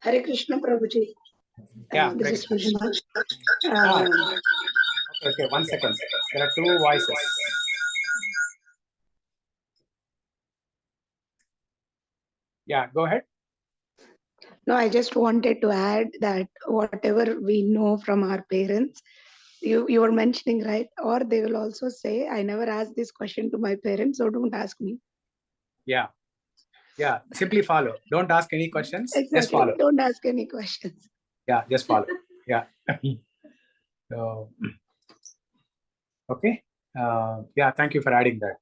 Hare Krishna Prabhuji. Yeah, This is Srila. Okay, 1 second. There are two voices. Yeah, go ahead. No, I just wanted to add that whatever we know from our parents, you were mentioning, right? Or they will also say, I never asked this question to my parents, so don't ask me. Yeah. Yeah, simply follow. Don't ask any questions. Exactly. Just follow. Don't ask any questions. Yeah, just follow. Yeah. So, okay. Yeah, thank you for adding that.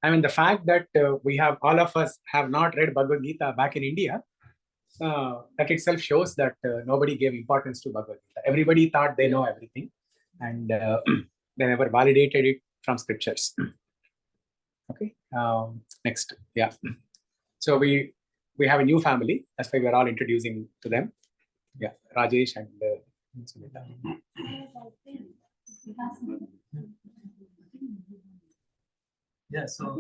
I mean, the fact that we have, all of us have not read Bhagavad Gita back in India, that itself shows that nobody gave importance to Bhagavad Gita. Everybody thought they know everything, and they never validated it from scriptures. Okay. Next. Yeah. So we have a new family. That's why we're all introducing to them. Yeah, Rajesh and Sunita. Yeah, so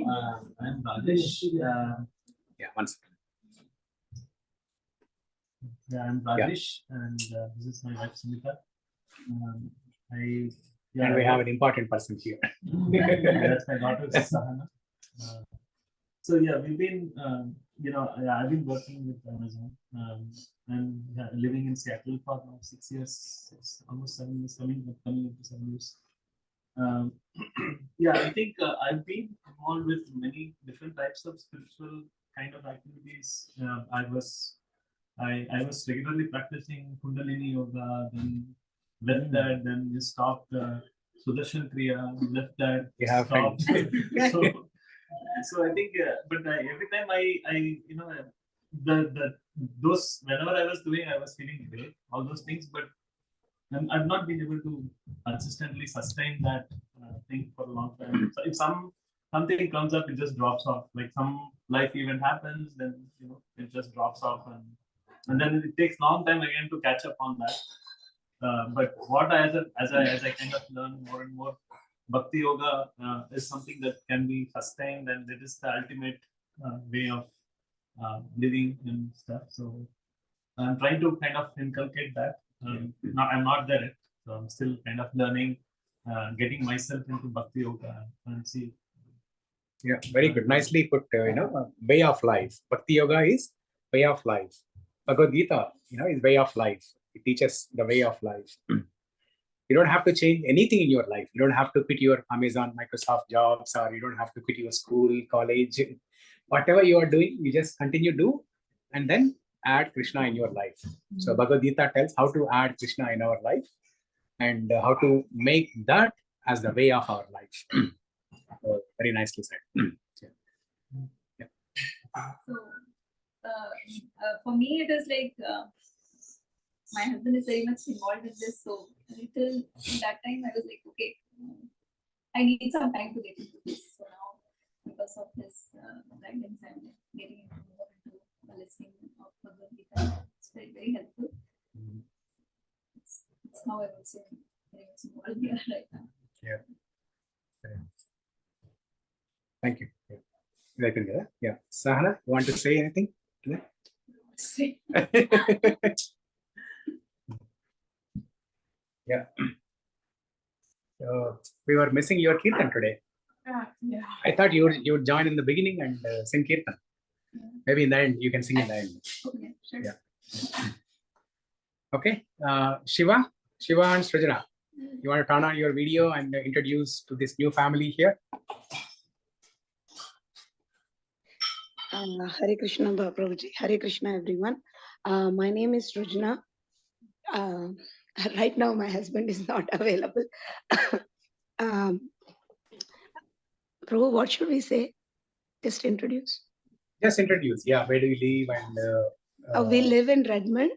I'm Rajesh. Yeah, one second. Yeah, I'm Rajesh, and this is my wife Sunita. And we have an important person here. That's my daughter Sahana. So yeah, we've been, I've been working with Amazon. I'm living in Seattle for now 6 years, almost 7 years, coming into 7 years. Yeah, I think I've been involved with many different types of spiritual kind of activities. I was regularly practicing Kundalini yoga, then left that, then we stopped Sudarshan Kriya, left that, stopped. So I think, every time those whenever I was doing, I was feeling great, all those things, but I've not been able to consistently sustain that thing for a long time. So if something comes up, it just drops off. Like some life event happens, then it just drops off, and then it takes long time again to catch up on that. But what as I kind of learn more and more, Bhakti Yoga is something that can be sustained, and it is the ultimate way of living and stuff. So I'm trying to kind of inculcate that. I'm not there yet, so I'm still kind of learning, getting myself into Bhakti Yoga and see. Yeah, very good. Nicely put. Way of life. Bhakti Yoga is way of life. Bhagavad Gita, is way of life. It teaches the way of life. You don't have to change anything in your life. You don't have to quit your Amazon, Microsoft jobs, or you don't have to quit your school, college. Whatever you are doing, you just continue to do, and then add Krishna in your life. So Bhagavad Gita tells how to add Krishna in our life and how to make that as the way of our life. Very nicely said. So for me, it is like my husband is very much involved in this. So until that time, I was like, okay, I need some time to get into this. So now, because of this guidance, I'm getting more into the listening of Bhagavad Gita. It's very, very helpful. It's how I would say very much involved here right now. Yeah. Thank you. Yeah. Sahana, you want to say anything? Yeah. So we were missing your kirtan today. Yeah. I thought you would join in the beginning and sing kirtan. Maybe in the end you can sing in the end. Okay, sure. Yeah. Okay. Shiva and Srijana, you want to turn on your video and introduce to this new family here? Hare Krishna Prabhuji. Hare Krishna everyone. My name is Srujana. Right now my husband is not available. Prabhu, what should we say? Just introduce. Just introduce. Yeah, where do you live? And we live in Redmond.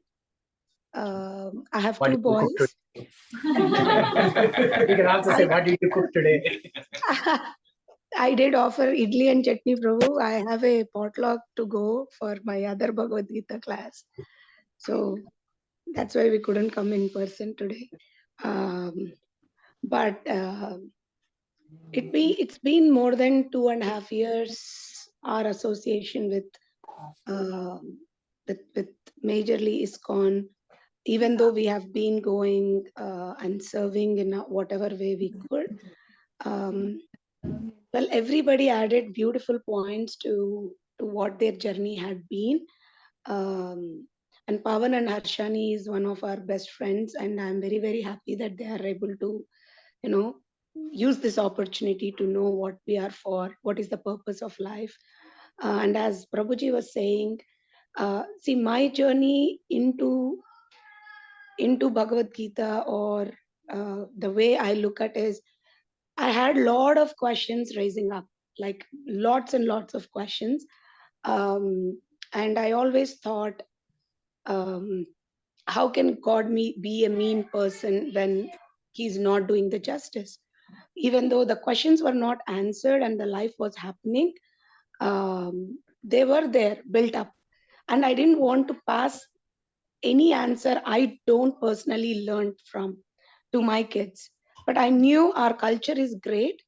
I have two boys. You can also say, what did you cook today? I did offer idli and chutney, Prabhu. I have a potluck to go for my other Bhagavad Gita class. So that's why we couldn't come in person today. But it's been more than 2.5 years, our association with with majorly ISKCON, even though we have been going and serving in whatever way we could. Well, everybody added beautiful points to what their journey had been. And Pavan and Harshani is one of our best friends, and I'm very, very happy that they are able to, use this opportunity to know what we are for, what is the purpose of life. And as Prabhuji was saying, see, my journey into Bhagavad Gita, or the way I look at is, I had a lot of questions raising up, like lots and lots of questions. And I always thought, how can God be a mean person when he's not doing the justice? Even though the questions were not answered and the life was happening, they were there, built up. And I didn't want to pass any answer I don't personally learn from to my kids. But I knew our culture is great.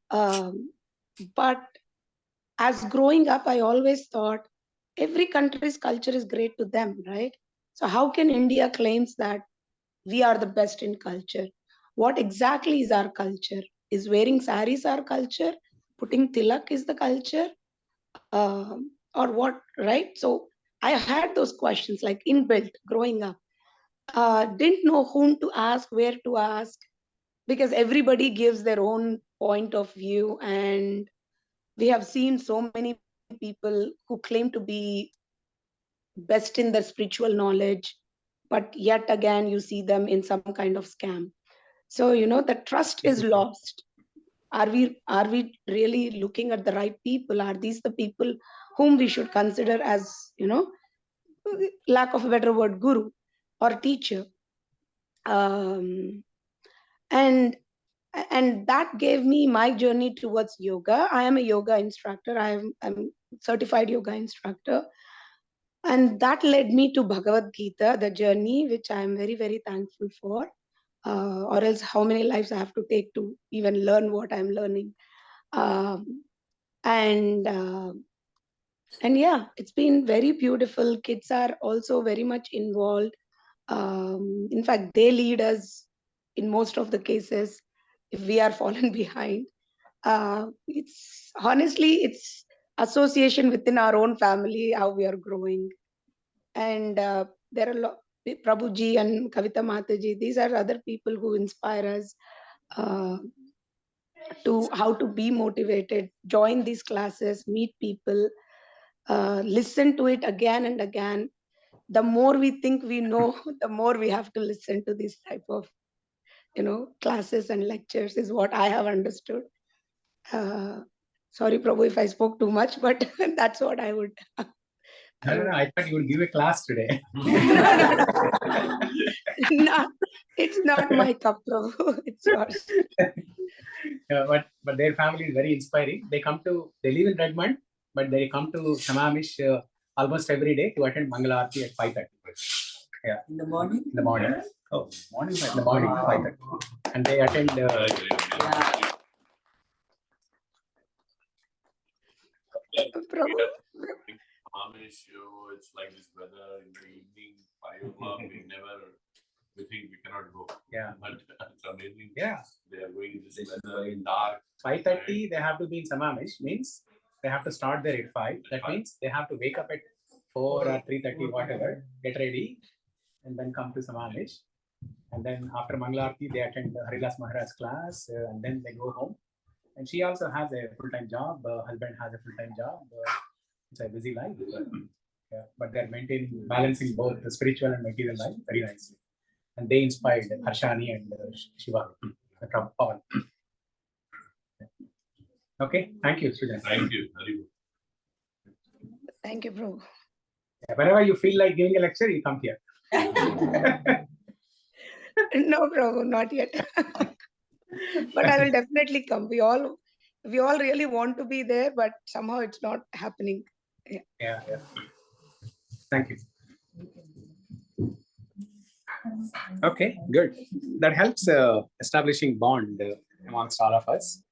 But as growing up, I always thought every country's culture is great to them, right? So how can India claims that we are the best in culture? What exactly is our culture? Is wearing saris our culture? Putting tilak is the culture? Or what, right? So I had those questions like inbuilt growing up. Didn't know whom to ask, where to ask, because everybody gives their own point of view. And we have seen so many people who claim to be best in their spiritual knowledge, but yet again, you see them in some kind of scam. So, the trust is lost. Are we really looking at the right people? Are these the people whom we should consider as, lack of a better word, guru or teacher? And that gave me my journey towards yoga. I am a yoga instructor. I'm certified yoga instructor. And that led me to Bhagavad Gita, the journey, which I am very, very thankful for. Or else how many lives I have to take to even learn what I'm learning. And yeah, it's been very beautiful. Kids are also very much involved. In fact, they lead us in most of the cases if we are fallen behind. It's honestly, it's association within our own family, how we are growing. And there are a lot, Prabhuji and Kavita Mataji, these are other people who inspire us to how to be motivated, join these classes, meet people, listen to it again and again. The more we think we know, the more we have to listen to this type of, classes and lectures, is what I have understood. Sorry, Prabhu, if I spoke too much, but that's what I would. No, I thought you would give a class today. No, it's not my cup, Prabhu. It's yours. But their family is very inspiring. They live in Redmond, but they come to Samamish almost every day to attend Mangala Aarti at 5:30. Yeah. In the morning? In the morning. Oh, morning. In the morning, 5:30. And they attend. Prabhu. Amish, it's like this weather in the evening, 5 o'clock, we think we cannot go. Yeah. But it's amazing. Yeah. They are going in this weather in dark. 5:30, they have to be in Samamish, means they have to start there at 5. That means they have to wake up at 4 or 3:30, whatever, get ready, and then come to Samamish. And then after Mangalarti, they attend Harilas Maharaj's class, and then they go home. And she also has a full-time job. Husband has a full-time job. It's a busy life. But they're maintaining, balancing both the spiritual and material life very nicely. And they inspired Harshani and Shiva, Prabhupada. Okay, thank you, Srila. Thank you. Very good. Thank you, Prabhu. Whenever you feel like giving a lecture, you come here. No, Prabhu, not yet. But I will definitely come. We all really want to be there, but somehow it's not happening. Yeah. Thank you. Okay, good. That helps establishing bond amongst all of us.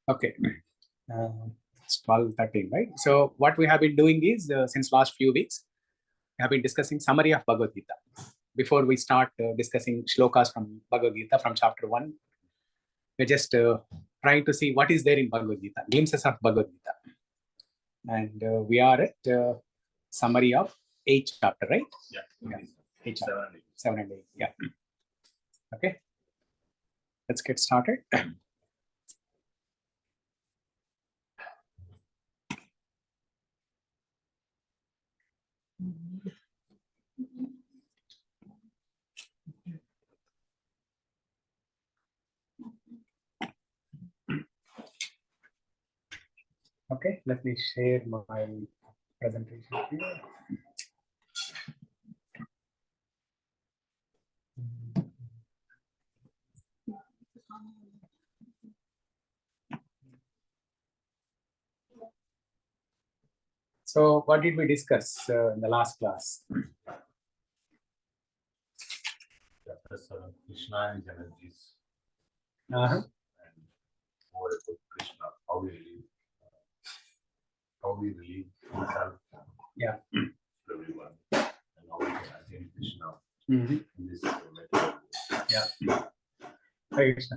Okay. It's 12:13, right? So what we have been doing is, since last few weeks, we have been discussing summary of Bhagavad Gita. Before we start discussing shlokas from Bhagavad Gita from chapter 1, we're just trying to see what is there in Bhagavad Gita, glimpses of Bhagavad Gita. And we are at summary of 8th chapter, right? Yeah. 8 chapter. 7 and 8. Yeah. Okay. Let's get started. Okay, let me share my presentation here. So what did we discuss in the last class? Chapter 7, Krishna and his energies. Uh-huh. And more about Krishna, how we relieve himself. Yeah. To everyone. And how we can attain Krishna Mm-hmm. in this method. Yeah. Hare Krishna.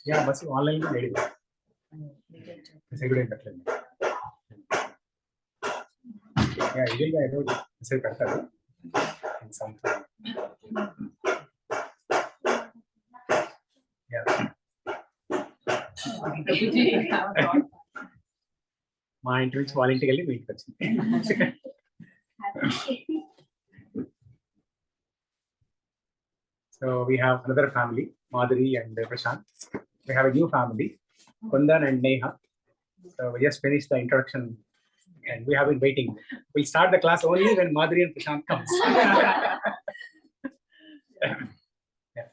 Yeah, but online ready. Message better. Yeah, I don't message better. In some time. Yeah. My interest voluntarily meet. So we have another family, Madhuri and Prashant. We have a new family, Kundan and Neha. So we just finished the introduction and we have been waiting. We'll start the class only when Madhuri and Prashant comes. Yeah.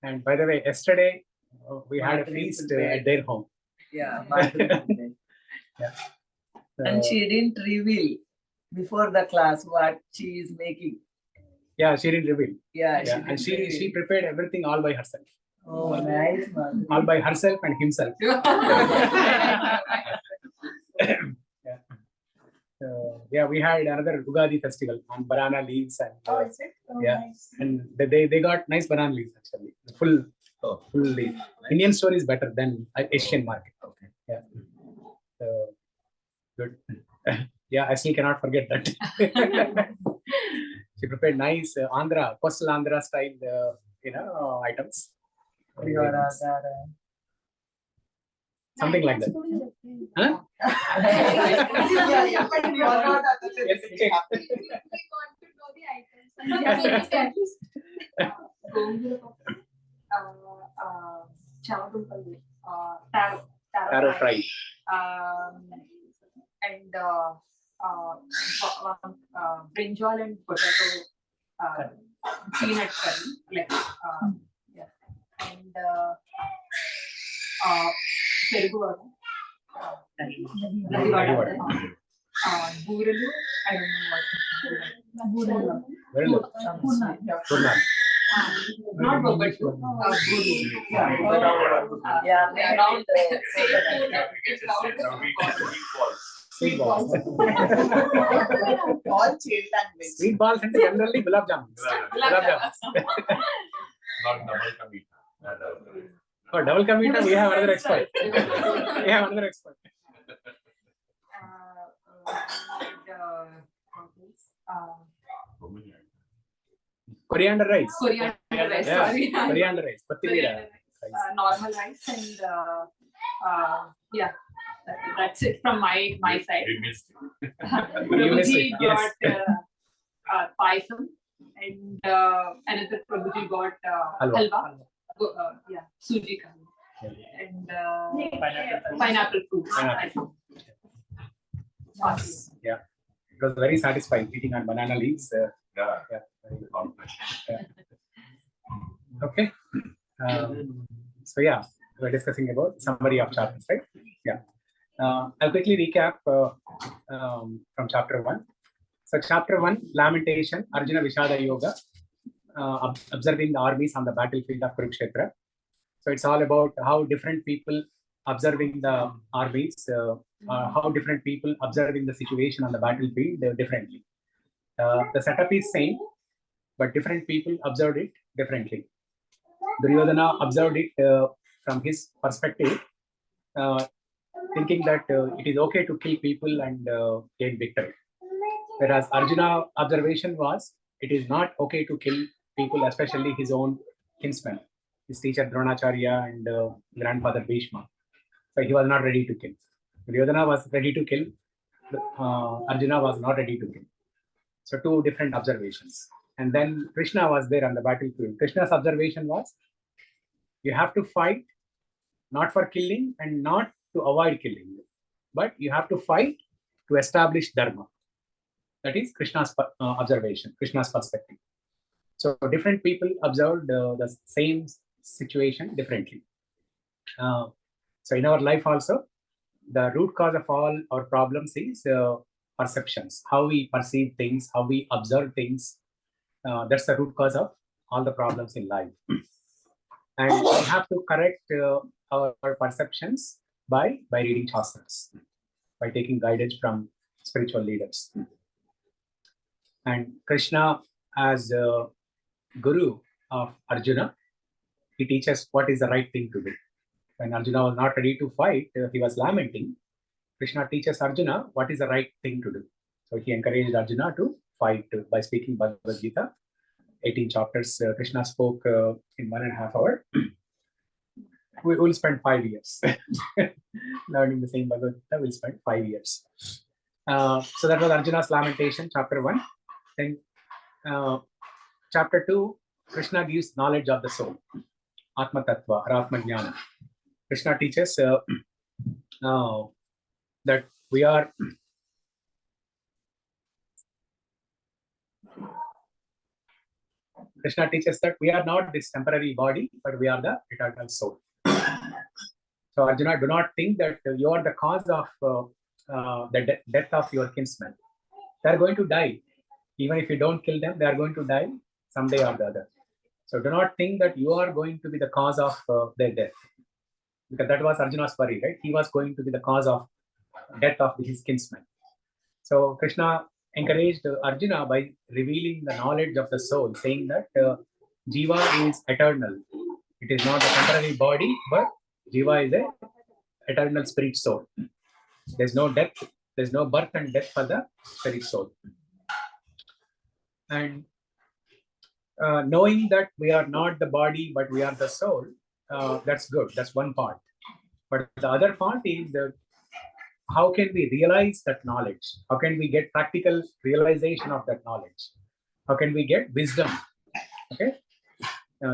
And by the way, yesterday we had a feast at their home. Yeah, Yeah. and she didn't reveal before the class what she is making. Yeah, she didn't reveal. Yeah, Yeah, and she prepared everything all by herself. Oh, nice, Madhuri. All by herself and himself. Yeah, we had another Ugadi festival on banana leaves and Is it? Oh, yeah, nice. and they got nice banana leaves actually, full leaf. Indian store is better than Asian market. Okay. Yeah, so good. Yeah, I still cannot forget that. She prepared nice Andhra, coastal Andhra style, items. Very nice. Something like that. Huh? Yeah, but you are not Yes, okay. Taro fry. And brinjal and potato peanut curry, like yeah, and perugu vada, booralu, I don't know what. Very good. Purna. Not bobbatu, booralu. Yeah, Round. Sweet balls. all chilled and veg. Sweet balls and generally gulab jamun. Gulab jamun. Not double kamita. For double kamita, we have another expert. Coriander rice. Coriander rice, Yeah, sorry. coriander rice. Pathivira rice. Normal rice and yeah, that's it from my side. We missed it. You missed Prabhuji it, yes. got payasam and another Prabhuji got Halwa. halwa. Yeah, suji ka halwa. And pineapple fruit. Pineapple. Yeah, it was very satisfying eating on banana leaves. Yeah. Yeah, very good. Complex. Okay. So yeah, we're discussing about summary of chapters, right? Yeah. I'll quickly recap from chapter 1. So chapter 1, lamentation, Arjuna Vishada Yoga. observing the armies on the battlefield of Kurukshetra. So it's all about how different people observing the armies, how different people observing the situation on the battlefield differently. The setup is same, but different people observed it differently. Duryodhana observed it from his perspective, thinking that it is okay to kill people and gain victory. Whereas Arjuna observation was, it is not okay to kill people, especially his own kinsmen, his teacher Dronacharya and grandfather Bhishma. So he was not ready to kill. Duryodhana was ready to kill. Arjuna was not ready to kill. So two different observations. And then Krishna was there on the battlefield. Krishna's observation was, you have to fight not for killing and not to avoid killing, but you have to fight to establish dharma. That is Krishna's observation, Krishna's perspective. So different people observed the same situation differently. So in our life also, the root cause of all our problems is perceptions, how we perceive things, how we observe things. That's the root cause of all the problems in life. And we have to correct our perceptions by reading Shastras, by taking guidance from spiritual leaders. And Krishna, as Guru of Arjuna, he teaches what is the right thing to do. When Arjuna was not ready to fight, he was lamenting. Krishna teaches Arjuna what is the right thing to do. So he encouraged Arjuna to fight by speaking Bhagavad Gita. 18 chapters Krishna spoke in 1.5 hours. We will spend 5 years learning the same Bhagavad Gita. We'll spend 5 years. So that was Arjuna's lamentation, chapter 1. Then chapter 2, Krishna gives knowledge of the soul, Atma Tattva or Atma Jnana. Krishna teaches that we are Krishna teaches that we are not this temporary body, but we are the eternal soul. So Arjuna, do not think that you are the cause of the death of your kinsmen. They are going to die. Even if you don't kill them, they are going to die someday or the other. So do not think that you are going to be the cause of their death. Because that was Arjuna's worry, right? He was going to be the cause of death of his kinsmen. So Krishna encouraged Arjuna by revealing the knowledge of the soul, saying that Jiva is eternal. It is not a temporary body, but Jiva is an eternal spirit soul. There's no death, there's no birth and death for the spirit soul. And knowing that we are not the body, but we are the soul, that's good. That's one part. But the other part is how can we realize that knowledge? How can we get practical realization of that knowledge? How can we get wisdom? Okay.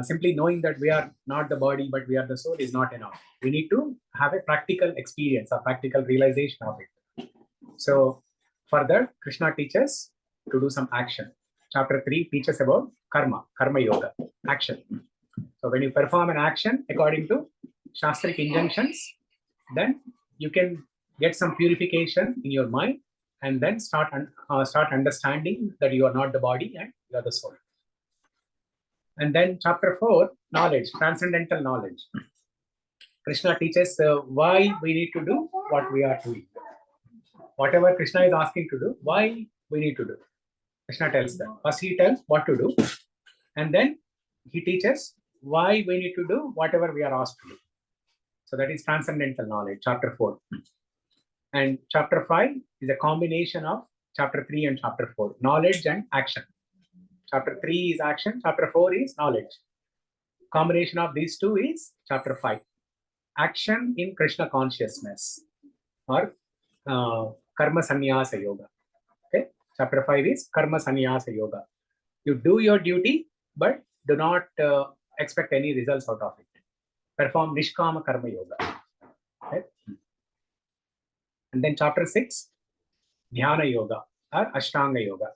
Simply knowing that we are not the body, but we are the soul is not enough. We need to have a practical experience, a practical realization of it. So for that, Krishna teaches to do some action. Chapter 3 teaches about karma, karma yoga, action. So when you perform an action according to Shastric injunctions, then you can get some purification in your mind and then start understanding that you are not the body and you are the soul. And then chapter 4, knowledge, transcendental knowledge. Krishna teaches why we need to do what we are doing. Whatever Krishna is asking to do, why we need to do. Krishna tells them. First he tells what to do, and then he teaches why we need to do whatever we are asked to do. So that is transcendental knowledge, chapter 4. And chapter 5 is a combination of chapter 3 and chapter 4, knowledge and action. Chapter 3 is action, chapter 4 is knowledge. Combination of these two is chapter 5, action in Krishna consciousness or karma sannyasa yoga. Okay, chapter 5 is karma sannyasa yoga. You do your duty, but do not expect any results out of it. Perform nishkama karma yoga. Okay. And then chapter 6, dhyana yoga or ashtanga yoga.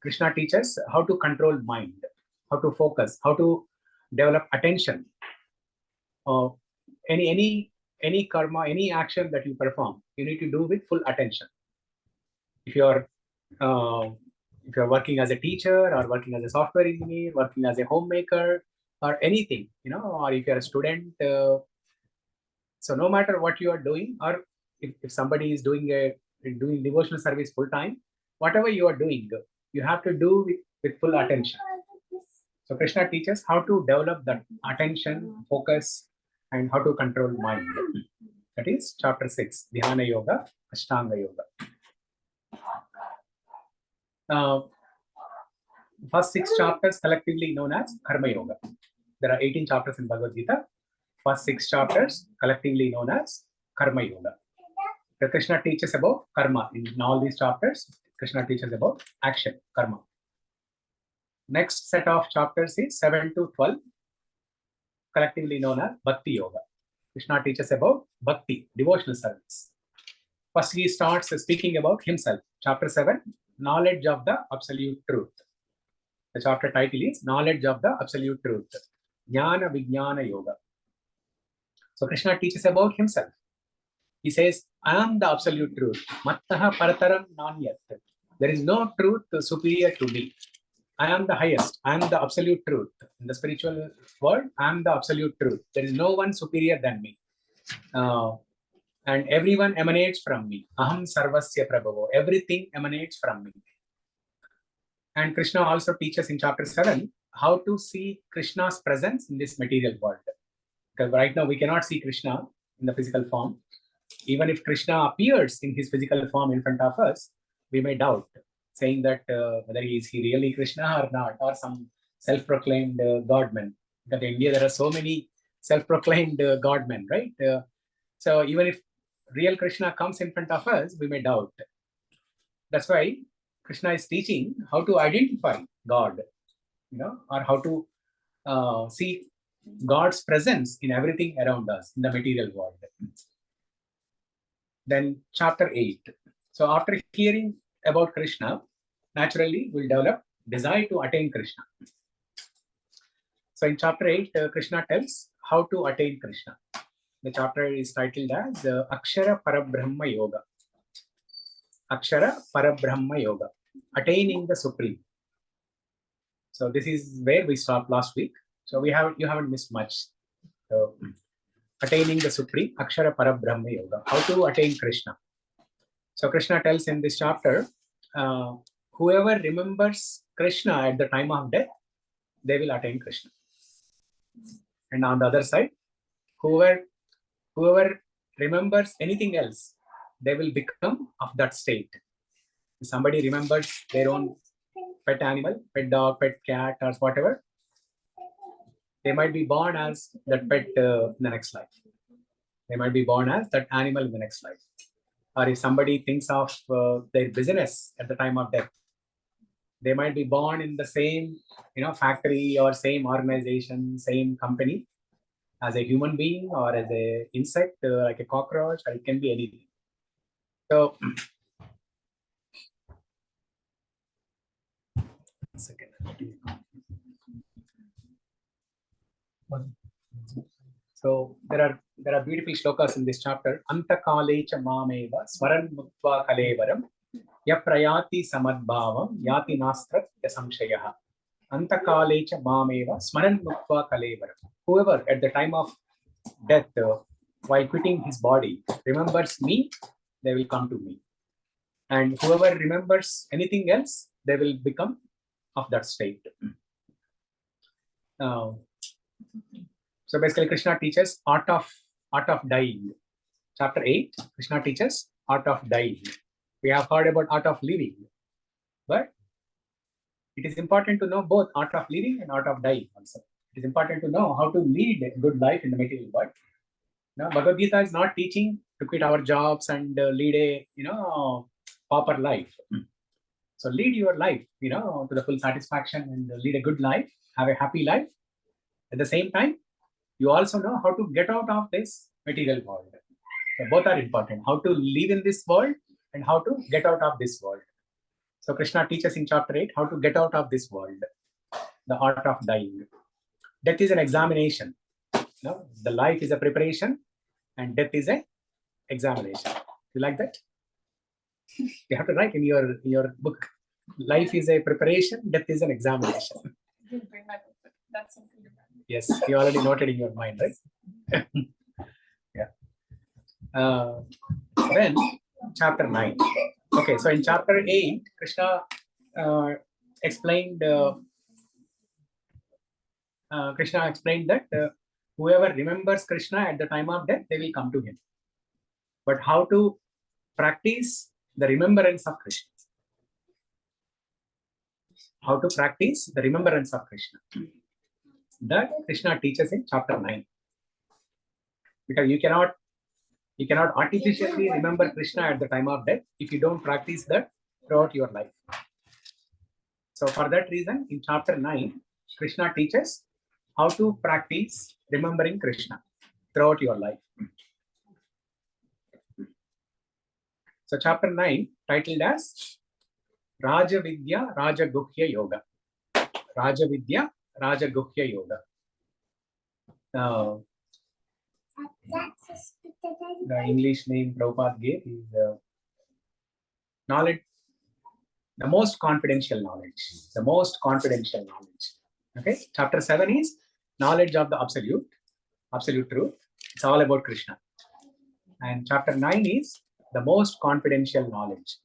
Krishna teaches how to control mind, how to focus, how to develop attention. Any karma, any action that you perform, you need to do with full attention. If you are if you're working as a teacher or working as a software engineer, working as a homemaker or anything, or if you're a student, so no matter what you are doing, or if somebody is doing devotional service full time, whatever you are doing, you have to do with full attention. So Krishna teaches how to develop that attention, focus, and how to control mind. That is chapter 6, Dhyana Yoga, Ashtanga Yoga. First 6 chapters collectively known as Karma Yoga. There are 18 chapters in Bhagavad Gita. First 6 chapters collectively known as Karma Yoga. The Krishna teaches about karma. In all these chapters, Krishna teaches about action, karma. Next set of chapters is 7 to 12, collectively known as Bhakti Yoga. Krishna teaches about Bhakti, devotional service. First, he starts speaking about himself. Chapter 7, Knowledge of the Absolute Truth. The chapter title is Knowledge of the Absolute Truth. Jnana Vijnana Yoga. So Krishna teaches about himself. He says, I am the absolute truth. Mattaha parataram nanyat. There is no truth superior to me. I am the highest. I am the absolute truth. In the spiritual world, I am the absolute truth. There is no one superior than me. And everyone emanates from me. Aham sarvasya prabhavo. Everything emanates from me. And Krishna also teaches in chapter 7 how to see Krishna's presence in this material world. Because right now we cannot see Krishna in the physical form. Even if Krishna appears in his physical form in front of us, we may doubt, saying that whether is he really Krishna or not, or some self-proclaimed godman. Because in India there are so many self-proclaimed godmen, right? So even if real Krishna comes in front of us, we may doubt. That's why Krishna is teaching how to identify God, or how to see God's presence in everything around us in the material world. Then chapter 8. So after hearing about Krishna, naturally we'll develop desire to attain Krishna. So in chapter 8, Krishna tells how to attain Krishna. The chapter is titled as Akshara Parabrahma Yoga. Akshara Parabrahma Yoga. Attaining the Supreme. So this is where we stopped last week. So you haven't missed much. So, attaining the Supreme, Akshara Parabrahma Yoga. How to attain Krishna. So Krishna tells in this chapter, whoever remembers Krishna at the time of death, they will attain Krishna. And on the other side, whoever remembers anything else, they will become of that state. If somebody remembers their own pet animal, pet dog, pet cat, or whatever, they might be born as that pet in the next life. They might be born as that animal in the next life. Or if somebody thinks of their business at the time of death, they might be born in the same factory or same organization, same company as a human being or as a insect, like a cockroach, or it can be anything. So, So there are beautiful shlokas in this chapter. Antakale cha mameva smaran muktva kalevaram yaprayati samadbhavam yati nastrat yasamshayaha. Antakale cha mameva smaran muktva kalevaram. Whoever at the time of death, while quitting his body, remembers me, they will come to me. And whoever remembers anything else, they will become of that state. So basically, Krishna teaches art of dying. Chapter 8, Krishna teaches art of dying. We have heard about art of living, but it is important to know both art of living and art of dying also. It is important to know how to lead a good life in the material world. Now, Bhagavad Gita is not teaching to quit our jobs and lead a pauper life. So lead your life, to the full satisfaction and lead a good life, have a happy life. At the same time, you also know how to get out of this material world. So both are important. How to live in this world and how to get out of this world. So Krishna teaches in chapter 8 how to get out of this world, the art of dying. Death is an examination. The life is a preparation and death is an examination. You like that? You have to write in your book. Life is a preparation, death is an examination. Didn't bring my book, but that's something to remember. Yes, you already noted in your mind, right? Yeah. Then chapter 9. Okay, so in chapter 8, Krishna explained that whoever remembers Krishna at the time of death, they will come to him. But how to practice the remembrance of Krishna? How to practice the remembrance of Krishna? That Krishna teaches in chapter 9. Because you cannot artificially remember Krishna at the time of death if you don't practice that throughout your life. So for that reason, in chapter 9, Krishna teaches how to practice remembering Krishna throughout your life. So chapter 9, titled as Raja Vidya Raja Guhya Yoga. Raja Vidya Raja Guhya Yoga. The English name Prabhupada gave is knowledge, the most confidential knowledge. The most confidential knowledge. Okay. Chapter 7 is knowledge of the absolute truth. It's all about Krishna. And chapter 9 is the most confidential knowledge.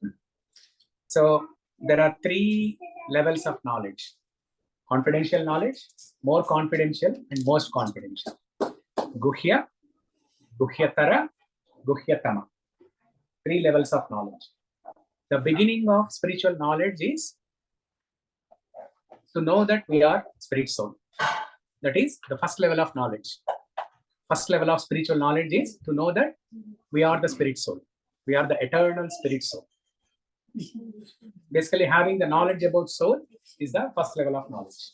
So there are 3 levels of knowledge: confidential knowledge, more confidential, and most confidential. Guhya, Guhyatara, Guhyatama. 3 levels of knowledge. The beginning of spiritual knowledge is to know that we are spirit soul. That is the first level of knowledge. First level of spiritual knowledge is to know that we are the spirit soul. We are the eternal spirit soul. Basically, having the knowledge about soul is the first level of knowledge.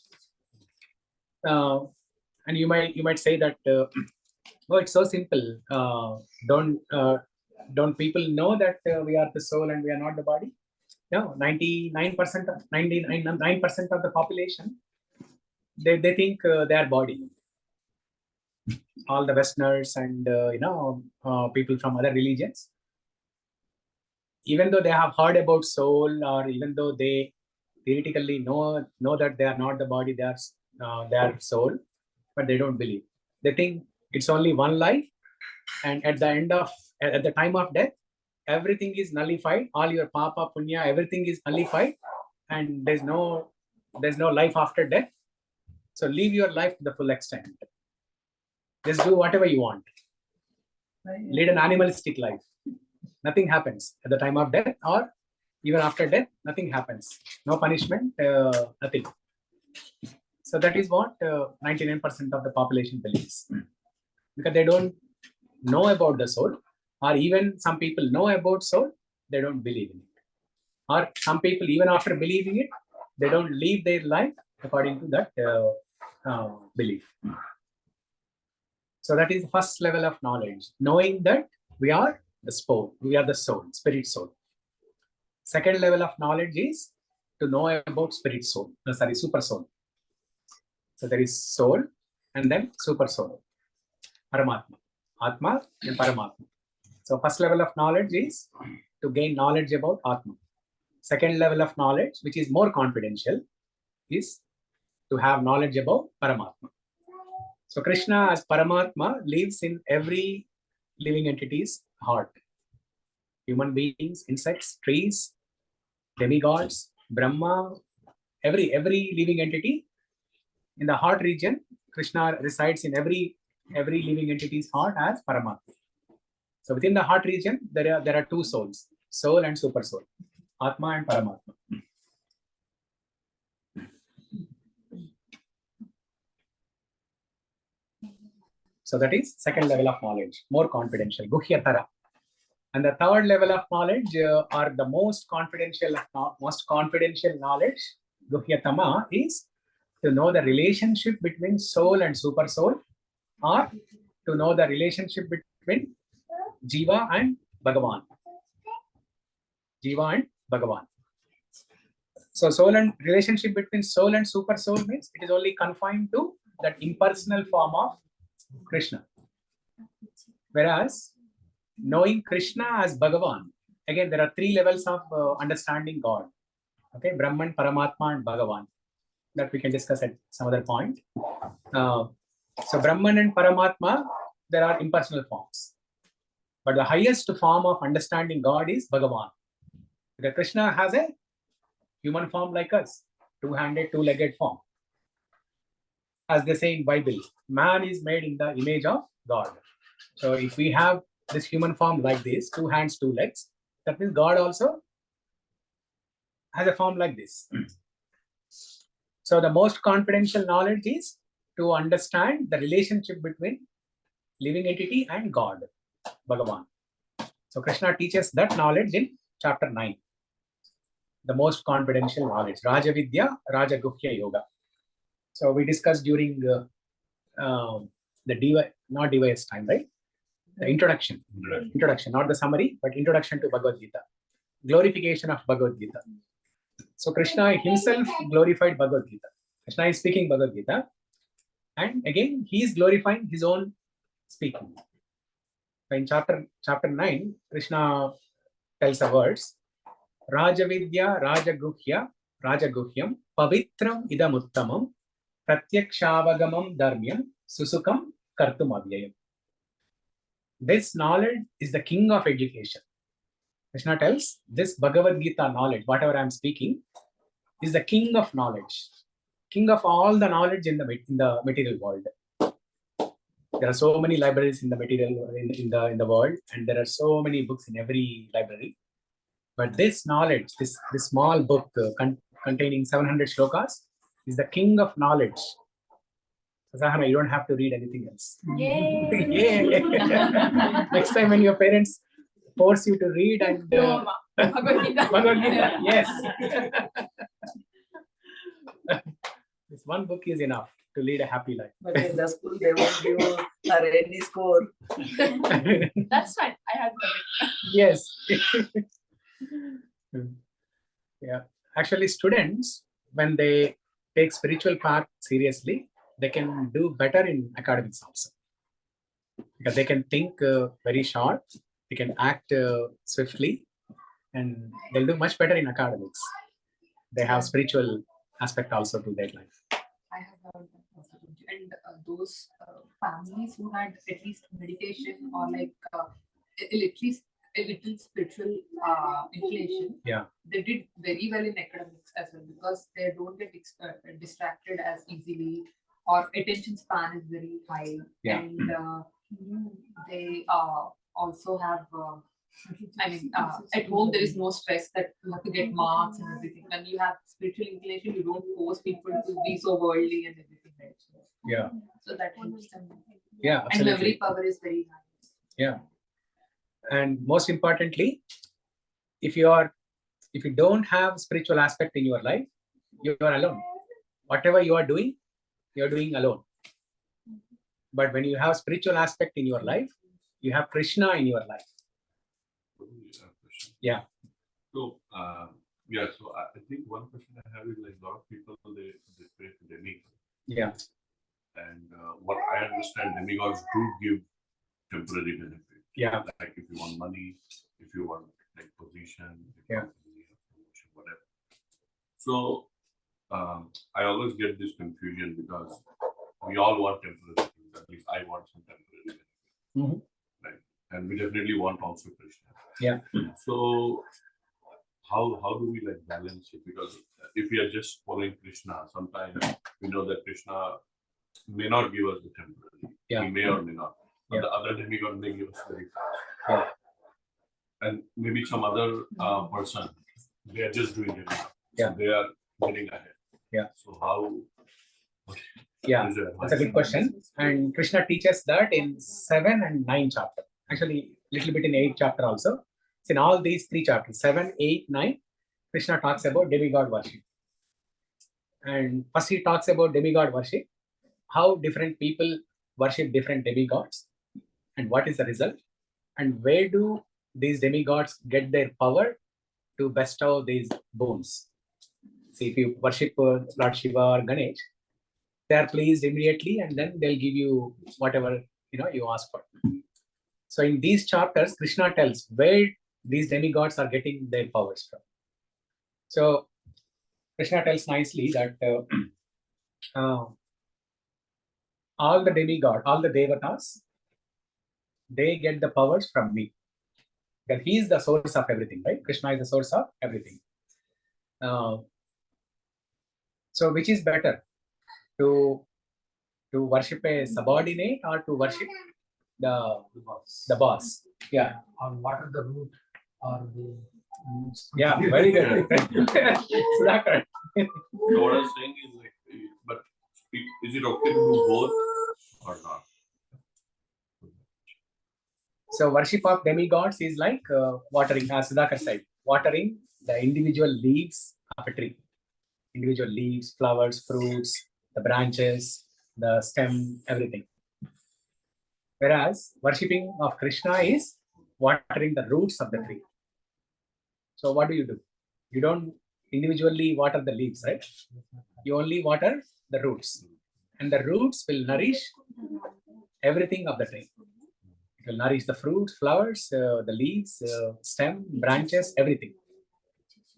And you might say that, oh, it's so simple. Don't people know that we are the soul and we are not the body? No, 99% of the population, they think they are body. All the Westerners and people from other religions, even though they have heard about soul, or even though they theoretically know that they are not the body, they are soul, but they don't believe. They think it's only one life, and at the time of death, everything is nullified. All your papa punya, everything is nullified, and there's no life after death. So live your life to the full extent. Just do whatever you want. Lead an animalistic life. Nothing happens at the time of death, or even after death. Nothing happens. No punishment. Nothing. So that is what 99% of the population believes, because they don't know about the soul, or even some people know about soul, they don't believe in it. Or some people, even after believing it, they don't live their life according to that belief. So that is the first level of knowledge, knowing that we are the soul, spirit soul. Second level of knowledge is to know about spirit soul, super soul. So there is soul and then super soul, Paramatma, Atma and Paramatma. So first level of knowledge is to gain knowledge about Atma. Second level of knowledge, which is more confidential, is to have knowledge about Paramatma. So Krishna as Paramatma lives in every living entity's heart. Human beings, insects, trees, demigods, Brahma, every living entity in the heart region, Krishna resides in every living entity's heart as Paramatma. So within the heart region, there are 2 souls, soul and super soul, Atma and Paramatma. So that is second level of knowledge, more confidential, Guhyatara. And the third level of knowledge or the most confidential knowledge, Guhyatama, is to know the relationship between soul and super soul, or to know the relationship between Jiva and Bhagavan. Jiva and Bhagavan. So relationship between soul and super soul means it is only confined to that impersonal form of Krishna. Whereas knowing Krishna as Bhagavan, again there are 3 levels of understanding God. Okay, Brahman, Paramatma, and Bhagavan. That we can discuss at some other point. So Brahman and Paramatma, there are impersonal forms. But the highest form of understanding God is Bhagavan. Because Krishna has a human form like us, two-handed, two-legged form. As they say in Bible, man is made in the image of God. So if we have this human form like this, 2 hands, 2 legs, that means God also has a form like this. So the most confidential knowledge is to understand the relationship between living entity and God, Bhagavan. So Krishna teaches that knowledge in chapter 9. The most confidential knowledge, Raja Vidya, Raja Guhya Yoga. So we discussed during the not device time, right? The introduction, not the summary, but introduction to Bhagavad Gita. Glorification of Bhagavad Gita. So Krishna himself glorified Bhagavad Gita. Krishna is speaking Bhagavad Gita, and again he is glorifying his own speaking. In chapter 9, Krishna tells the words, Rajavidya, Rajaguhya, Rajaguhyam, Pavitram idamuttamam, Pratyakshaavagamam dharmyam, Susukam kartum avyayam. This knowledge is the king of education. Krishna tells this Bhagavad Gita knowledge, whatever I am speaking, is the king of knowledge, king of all the knowledge in the material world. There are so many libraries in the material in the world, and there are so many books in every library. But this knowledge, this small book containing 700 shlokas, is the king of knowledge. So Sahana, you don't have to read anything else. Yay! Yay. Next time when your parents force you to read and Bhagavad Gita. Bhagavad Gita, yes. This one book is enough to lead a happy life. But in the school, they won't give her any score. That's fine. I have the Yes. Yeah. Actually, students, when they take spiritual path seriously, they can do better in academics also. Because they can think very short, they can act swiftly, and they'll do much better in academics. They have spiritual aspect also to their life. I have heard that possibility. And those families who had at least meditation or like at least a little spiritual inclination, Yeah. they did very well in academics as well because they don't get distracted as easily, or attention span is very high. Yeah. And they also have at home there is no stress that you have to get marks and everything. When you have spiritual inclination, you don't force people to be so worldly and everything, right? Yeah. So that helps them. Yeah, And memory absolutely. power is very high. Yeah. And most importantly, if you don't have spiritual aspect in your life, you are alone. Whatever you are doing alone. But when you have spiritual aspect in your life, you have Krishna in your life. Yeah. So, so I think one question I have is like a lot of people, they pray to demigods. Yeah. And what I understand, demigods do give temporary benefit. Yeah. Like if you want money, if you want like position, Yeah. promotion, whatever. So I always get this confusion because we all want temporary things. At least I want some temporary benefit. Mm-hmm. Right. And we definitely want also Krishna. Yeah. So how do we like balance it? Because if we are just following Krishna, sometimes we know that Krishna may not give us the temporary. Yeah. He may or may not. But Yeah. the other demigod may give us very fast. Yeah. And maybe some other person, they are just doing it. Yeah. So they are getting ahead. Yeah. So how? Yeah, is your that's a good question. And Krishna teaches that in 7 and 9 chapter. Actually, little bit in 8 chapter also. So in all these 3 chapters, 7, 8, 9, Krishna talks about demigod worship. And first he talks about demigod worship, how different people worship different demigods, and what is the result, and where do these demigods get their power to bestow these boons. See, if you worship Lord Shiva or Ganesh, they are pleased immediately, and then they'll give you whatever you ask for. So in these chapters, Krishna tells where these demigods are getting their powers from. So Krishna tells nicely that all the demigod, all the devatas, they get the powers from me. That he is the source of everything, right? Krishna is the source of everything. So which is better, to worship a subordinate or to worship the boss? Yeah. Or what are the root or the Yeah, very good. Sudhakar. So what I'm saying is like, but is it okay to do both or not? So worship of demigods is like watering, as Sudhakar said, watering the individual leaves of a tree. Individual leaves, flowers, fruits, the branches, the stem, everything. Whereas worshipping of Krishna is watering the roots of the tree. So what do? You don't individually water the leaves, right? You only water the roots. And the roots will nourish everything of the tree. It will nourish the fruits, flowers, the leaves, stem, branches, everything.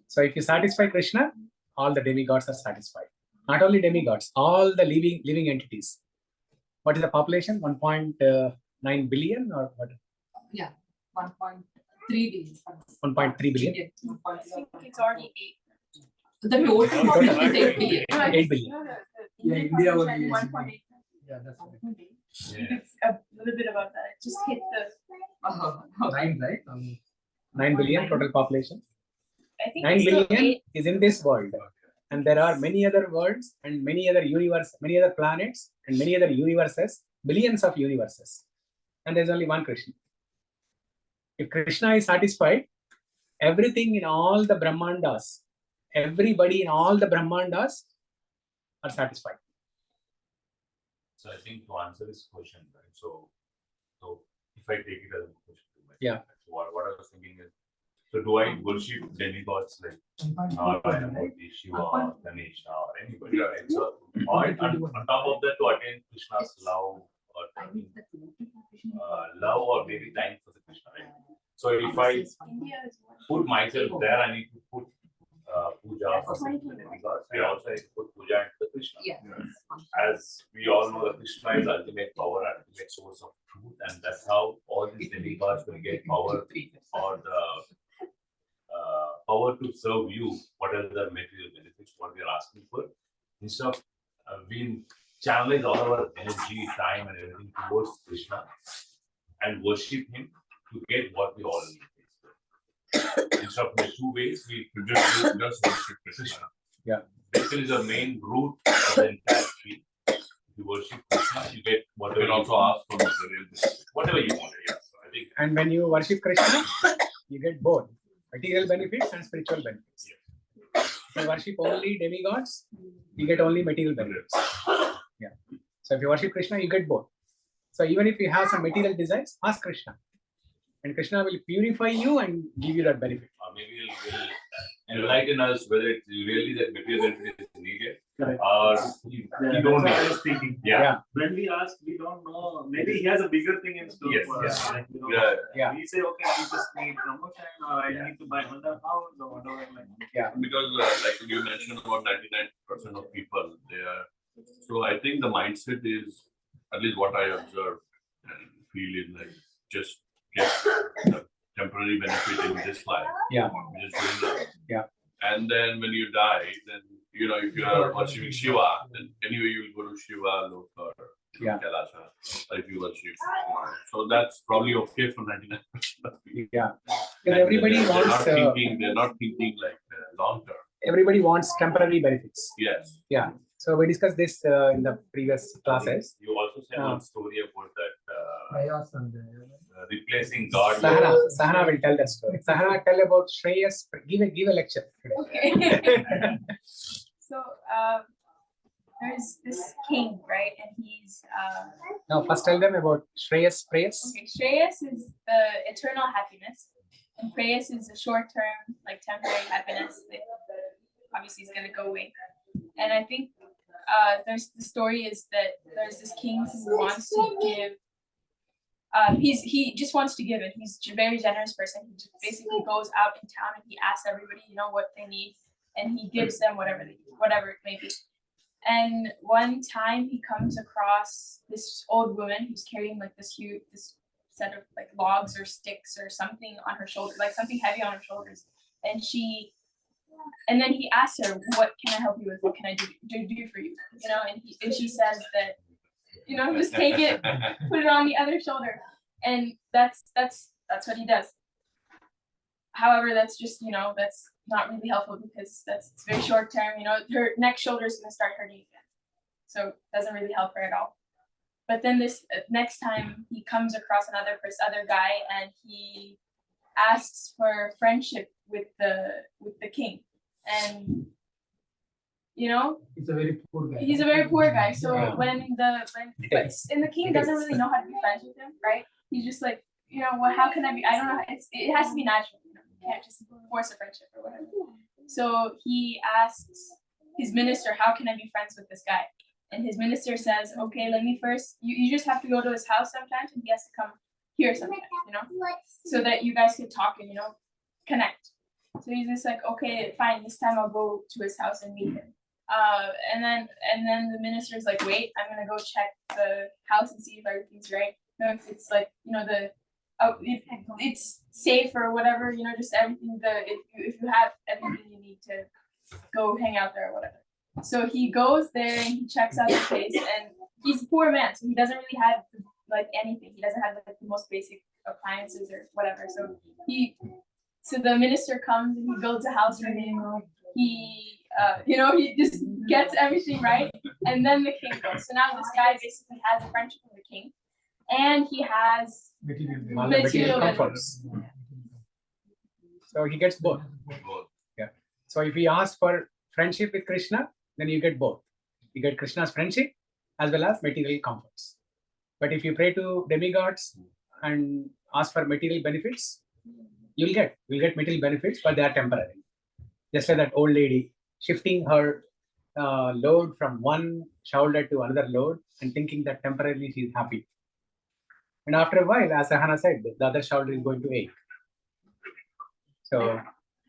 So if you satisfy Krishna, all the demigods are satisfied. Not only demigods, all the living entities. What is the population? 1.9 billion or what? Yeah, 1.3 billion. 1.3 billion? Yeah, 1.3. I think it's already 8. The total population is 8 billion. 8 billion. Yeah, India only is- 1.8. Yeah, that's right. It's a little bit about that. It just hit the. 9, right? 9 billion total population. I think 9 it's still billion 8. is in this world. And there are many other worlds and many other universes, many other planets and many other universes, billions of universes. And there's only one Krishna. If Krishna is satisfied, everything in all the Brahmandas, everybody in all the Brahmandas are satisfied. So I think to answer this question, right? So if I take it as a question to myself, Yeah. so what I was thinking is, so do I worship demigods like Narayana, Shiva, or Ganesha, or anybody, right? So on top of that, to attain Krishna's love or maybe thanks for the Krishna, right? So if I India is put myself there, I need to put puja for the demigods. I also need to put puja into the Krishna. Yes. As we all know, that Krishna is ultimate power, ultimate source of truth, and that's how all these demigods will get power or the power to serve you, whatever the material benefits, what we are asking for. Instead of we channelize all our energy, time, and everything towards Krishna and worship him to get what we all need. Instead of the two ways, we just worship Krishna. Yeah. This is the main root of the entire tree. If you worship Krishna, you get whatever you also ask for material benefits, whatever you want. Yeah. So I think. And when you worship Krishna, you get both material benefits and spiritual benefits. If you worship only demigods, you get only material benefits. Yeah. So if you worship Krishna, you get both. So even if you have some material desires, ask Krishna. And Krishna will purify you and give you that benefit. Or maybe he'll enlighten us whether it's really that material benefit is needed. Correct. Or you don't That's what I need was it. thinking. Yeah. When we ask, we don't know. Maybe he has a bigger thing in store Yes, for yes. us. Like, you know, Yeah. We say, okay, I just need promotion, or I need to buy another house, or whatever. Like, Because like you mentioned about 99% of people, they are. So I think the mindset is, at least what I observed and feel is like just get the temporary benefit in this life. Yeah. Just doing that. Yeah. And then when you die, then if you are worshipping Shiva, then anyway you will go to Shiva, look, or Yeah. Kailasha, or if you worship. So that's probably okay for 99%. Yeah. Because And everybody they're wants. they're not thinking like long term. Everybody wants temporary benefits. Yes. Yeah. So we discussed this in the previous classes. You also said one story about that Chaos and replacing God. Sahana will tell that story. Sahana, tell about Shreyas. Give a lecture today. Okay. So there's this king, right? And he's Now first tell them about Shreyas Prayas. okay. Shreyas is the eternal happiness, and Prayas is a short-term, like temporary happiness. That obviously is gonna go away. And I think there's the story is that there's this king who wants to give. He just wants to give it. He's a very generous person. He just basically goes out in town and he asks everybody, what they need, and he gives them whatever it may be. And one time he comes across this old woman who's carrying like this set of like logs or sticks or something on her shoulder, like something heavy on her shoulders. And then he asks her, "What can I help you with? What can I do for you?" You know, and she says that, you know, just take it, put it on the other shoulder, and that's what he does. However, that's just, you know, that's not really helpful because that's very short term. You know, her next shoulder is going to start hurting again, so it doesn't really help her at all. But then this next time he comes across another guy, and he asks for friendship with the king, and you know, He's a very poor guy. he's a very poor guy. So Yeah. and the king doesn't really know how to be friends with him, right? He's just like, you know, well, how can I be? I don't know. It has to be natural. You know? You can't just force a friendship or whatever. So he asks his minister, "How can I be friends with this guy?" And his minister says, "Okay, let me first. You just have to go to his house sometimes, and he has to come here sometimes, you know, so that you guys can talk and, you know, connect." So he's just like, "Okay, fine. This time I'll go to his house and meet him." And then the minister's like, "Wait, I'm gonna go check the house and see if everything's right. You know, if it's like, you know, if it's safe or whatever, you know, just everything. If you have everything you need to go hang out there or whatever." So he goes there and he checks out the place, and he's a poor man, so he doesn't really have like anything. He doesn't have like the most basic appliances or whatever. So the minister comes and he builds a house for him. He he just gets everything right, and then the king goes. So now this guy basically has a friendship with the king, and he has material comforts. So he gets both. Yeah. So if he asks for friendship with Krishna, then you get both. You get Krishna's friendship as well as material comforts. But if you pray to demigods and ask for material benefits, you'll get material benefits, but they are temporary. Just like that old lady shifting her load from one shoulder to another load and thinking that temporarily she's happy. And after a while, as Sahana said, the other shoulder is going to ache. So,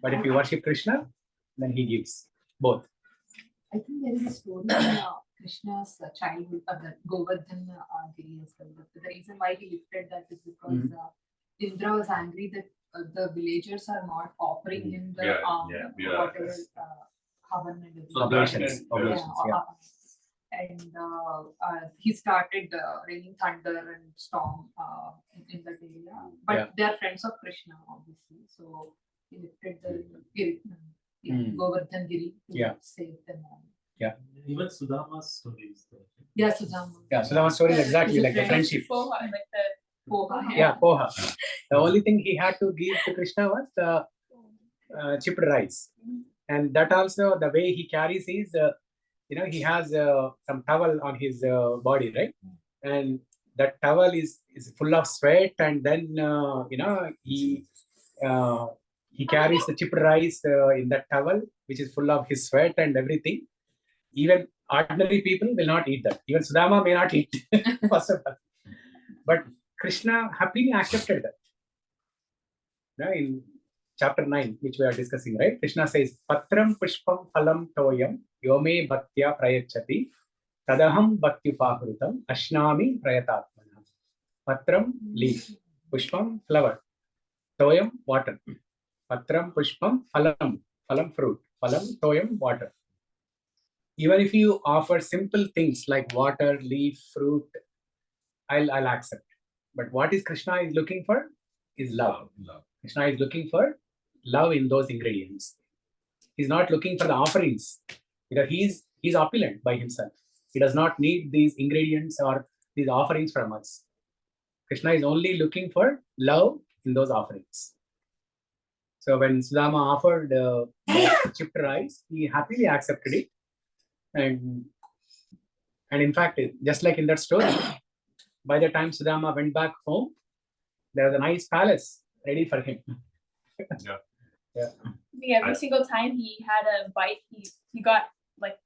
but if you worship Krishna, then he gives both. I think there is a story in Krishna's childhood of the Govardhan Giri as well. The reason why he lifted that is because Indra was angry that the villagers are not offering him the whatever havan and everything. Oblations. And he started raining thunder and storm in that area. But they are friends of Krishna, obviously. So he lifted the Govardhan Giri to save them all. Yeah. Even Sudama's story is there. Yeah, Sudama. Yeah, Sudama's story is exactly like the friendship. Poha, like the Poha. Yeah, poha. The only thing he had to give to Krishna was the chipped rice. And that also, the way he carries his, he has some towel on his body, right? And that towel is full of sweat, and then, he carries the chipped rice in that towel, which is full of his sweat and everything. Even ordinary people will not eat that. Even Sudama may not eat first of all. But Krishna happily accepted that. Now in chapter 9, which we are discussing, right? Krishna says, "Patram pushpam phalam toyam yome bhaktya prayachati tadaham bhaktipahrutam ashnami prayatatmana." Patram, leaf. Pushpam, flower. Toyam, water. Patram, pushpam, phalam, fruit. Phalam, toyam, water. Even if you offer simple things like water, leaf, fruit, I'll accept. But what is Krishna is looking for is love. Krishna is looking for love in those ingredients. He's not looking for the offerings, because he's opulent by himself. He does not need these ingredients or these offerings from us. Krishna is only looking for love in those offerings. So when Sudama offered chipped rice, he happily accepted it. And in fact, just like in that story, by the time Sudama went back home, there was a nice palace ready for him. Every single time he had a bite, he got like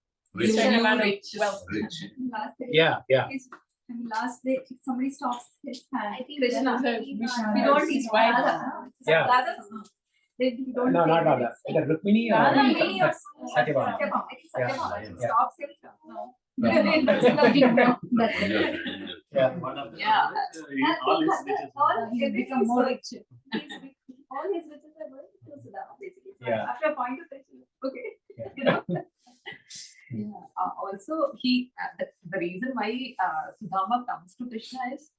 a certain amount of wealth. Last day, somebody stops his hand. I think Krishna, we don't his wife. Yeah. They don't No, not take Radha. Either Rukmini or Rukmini or Satyabhama. Satyabhama. Satyabhama. Yeah. Stop Silka. No. Yeah. That's no. That's it. Yeah. Yeah. All his riches. He's become more rich. All his riches are going to Sudama, basically. So Yeah. after a point of it, okay. Yeah. You know? Yeah. Also, the reason why Sudama comes to Krishna is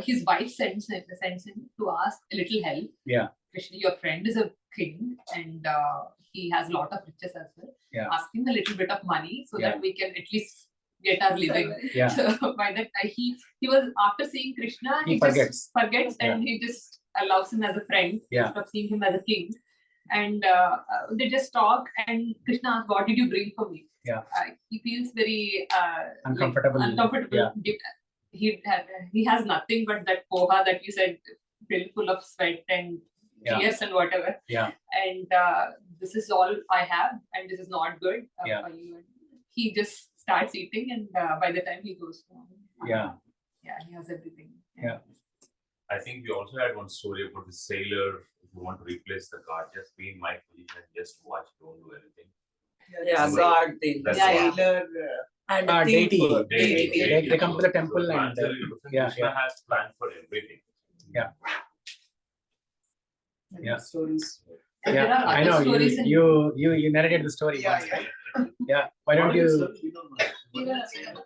his wife sends him to ask a little help. Yeah. Krishna, your friend is a king and he has a lot of riches as well. Yeah. Ask him a little bit of money so Yeah. that we can at least get our living. Yeah. So by that time, he was after seeing Krishna, He just forgets and he just allows him as a friend Yeah. instead of seeing him as a king. And they just talk and Krishna asks, what did you bring for me? Yeah. He feels very Uncomfortable. uncomfortable. Yeah. He has nothing but that poha that you said, filled full of sweat and Yeah. tears and whatever. Yeah. And this is all I have, and this is not good Yeah. for you. And he just starts eating, and by the time he goes home, Yeah. he has everything. Yeah. I think we also had one story about the sailor who want to replace the god. Just be in my position, just watch, don't do anything. Yeah, God thing. That's Sailor and Deity. thief. They come to the temple So, and answer your question, yeah, Krishna has planned for everything. Yeah. Stories. And Yeah, there are I other know stories in- you narrated the story Yeah, once, right? Yeah. Why don't you?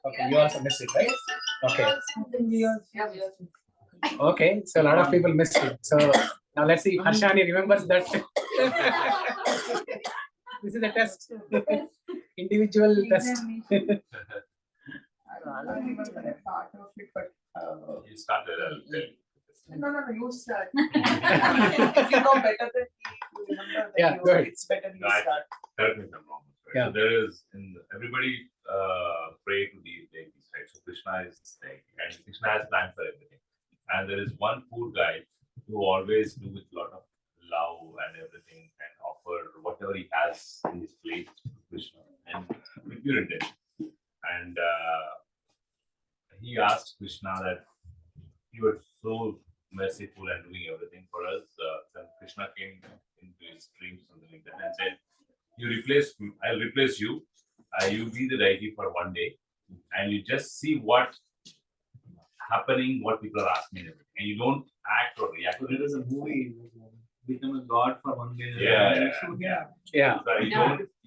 Okay, you also missed it, right? Okay. Yeah, we also- Okay. So a lot of people missed it. So now let's see if Harshani remembers that. This is a test. Individual test. I don't remember a part of it, but You started, I'll tell you. no, you start. If you know better than me, you remember that Yeah, go ahead. it's better you Right. start. Correct me if I'm wrong. Right? Yeah. So there is everybody pray to the deities, right? So Krishna is like, and Krishna has planned for everything. And there is one poor guy who always do with a lot of love and everything and offer whatever he has in his plate to Krishna and with pure intent. And he asked Krishna that you are so merciful and doing everything for us. Then Krishna came into his dreams, something like that, and said, I'll replace you. You be the deity for one day, and you just see what happening, what people are asking, and you don't act or react. So there is a movie, Become a God for one day. Yeah. So you Yeah.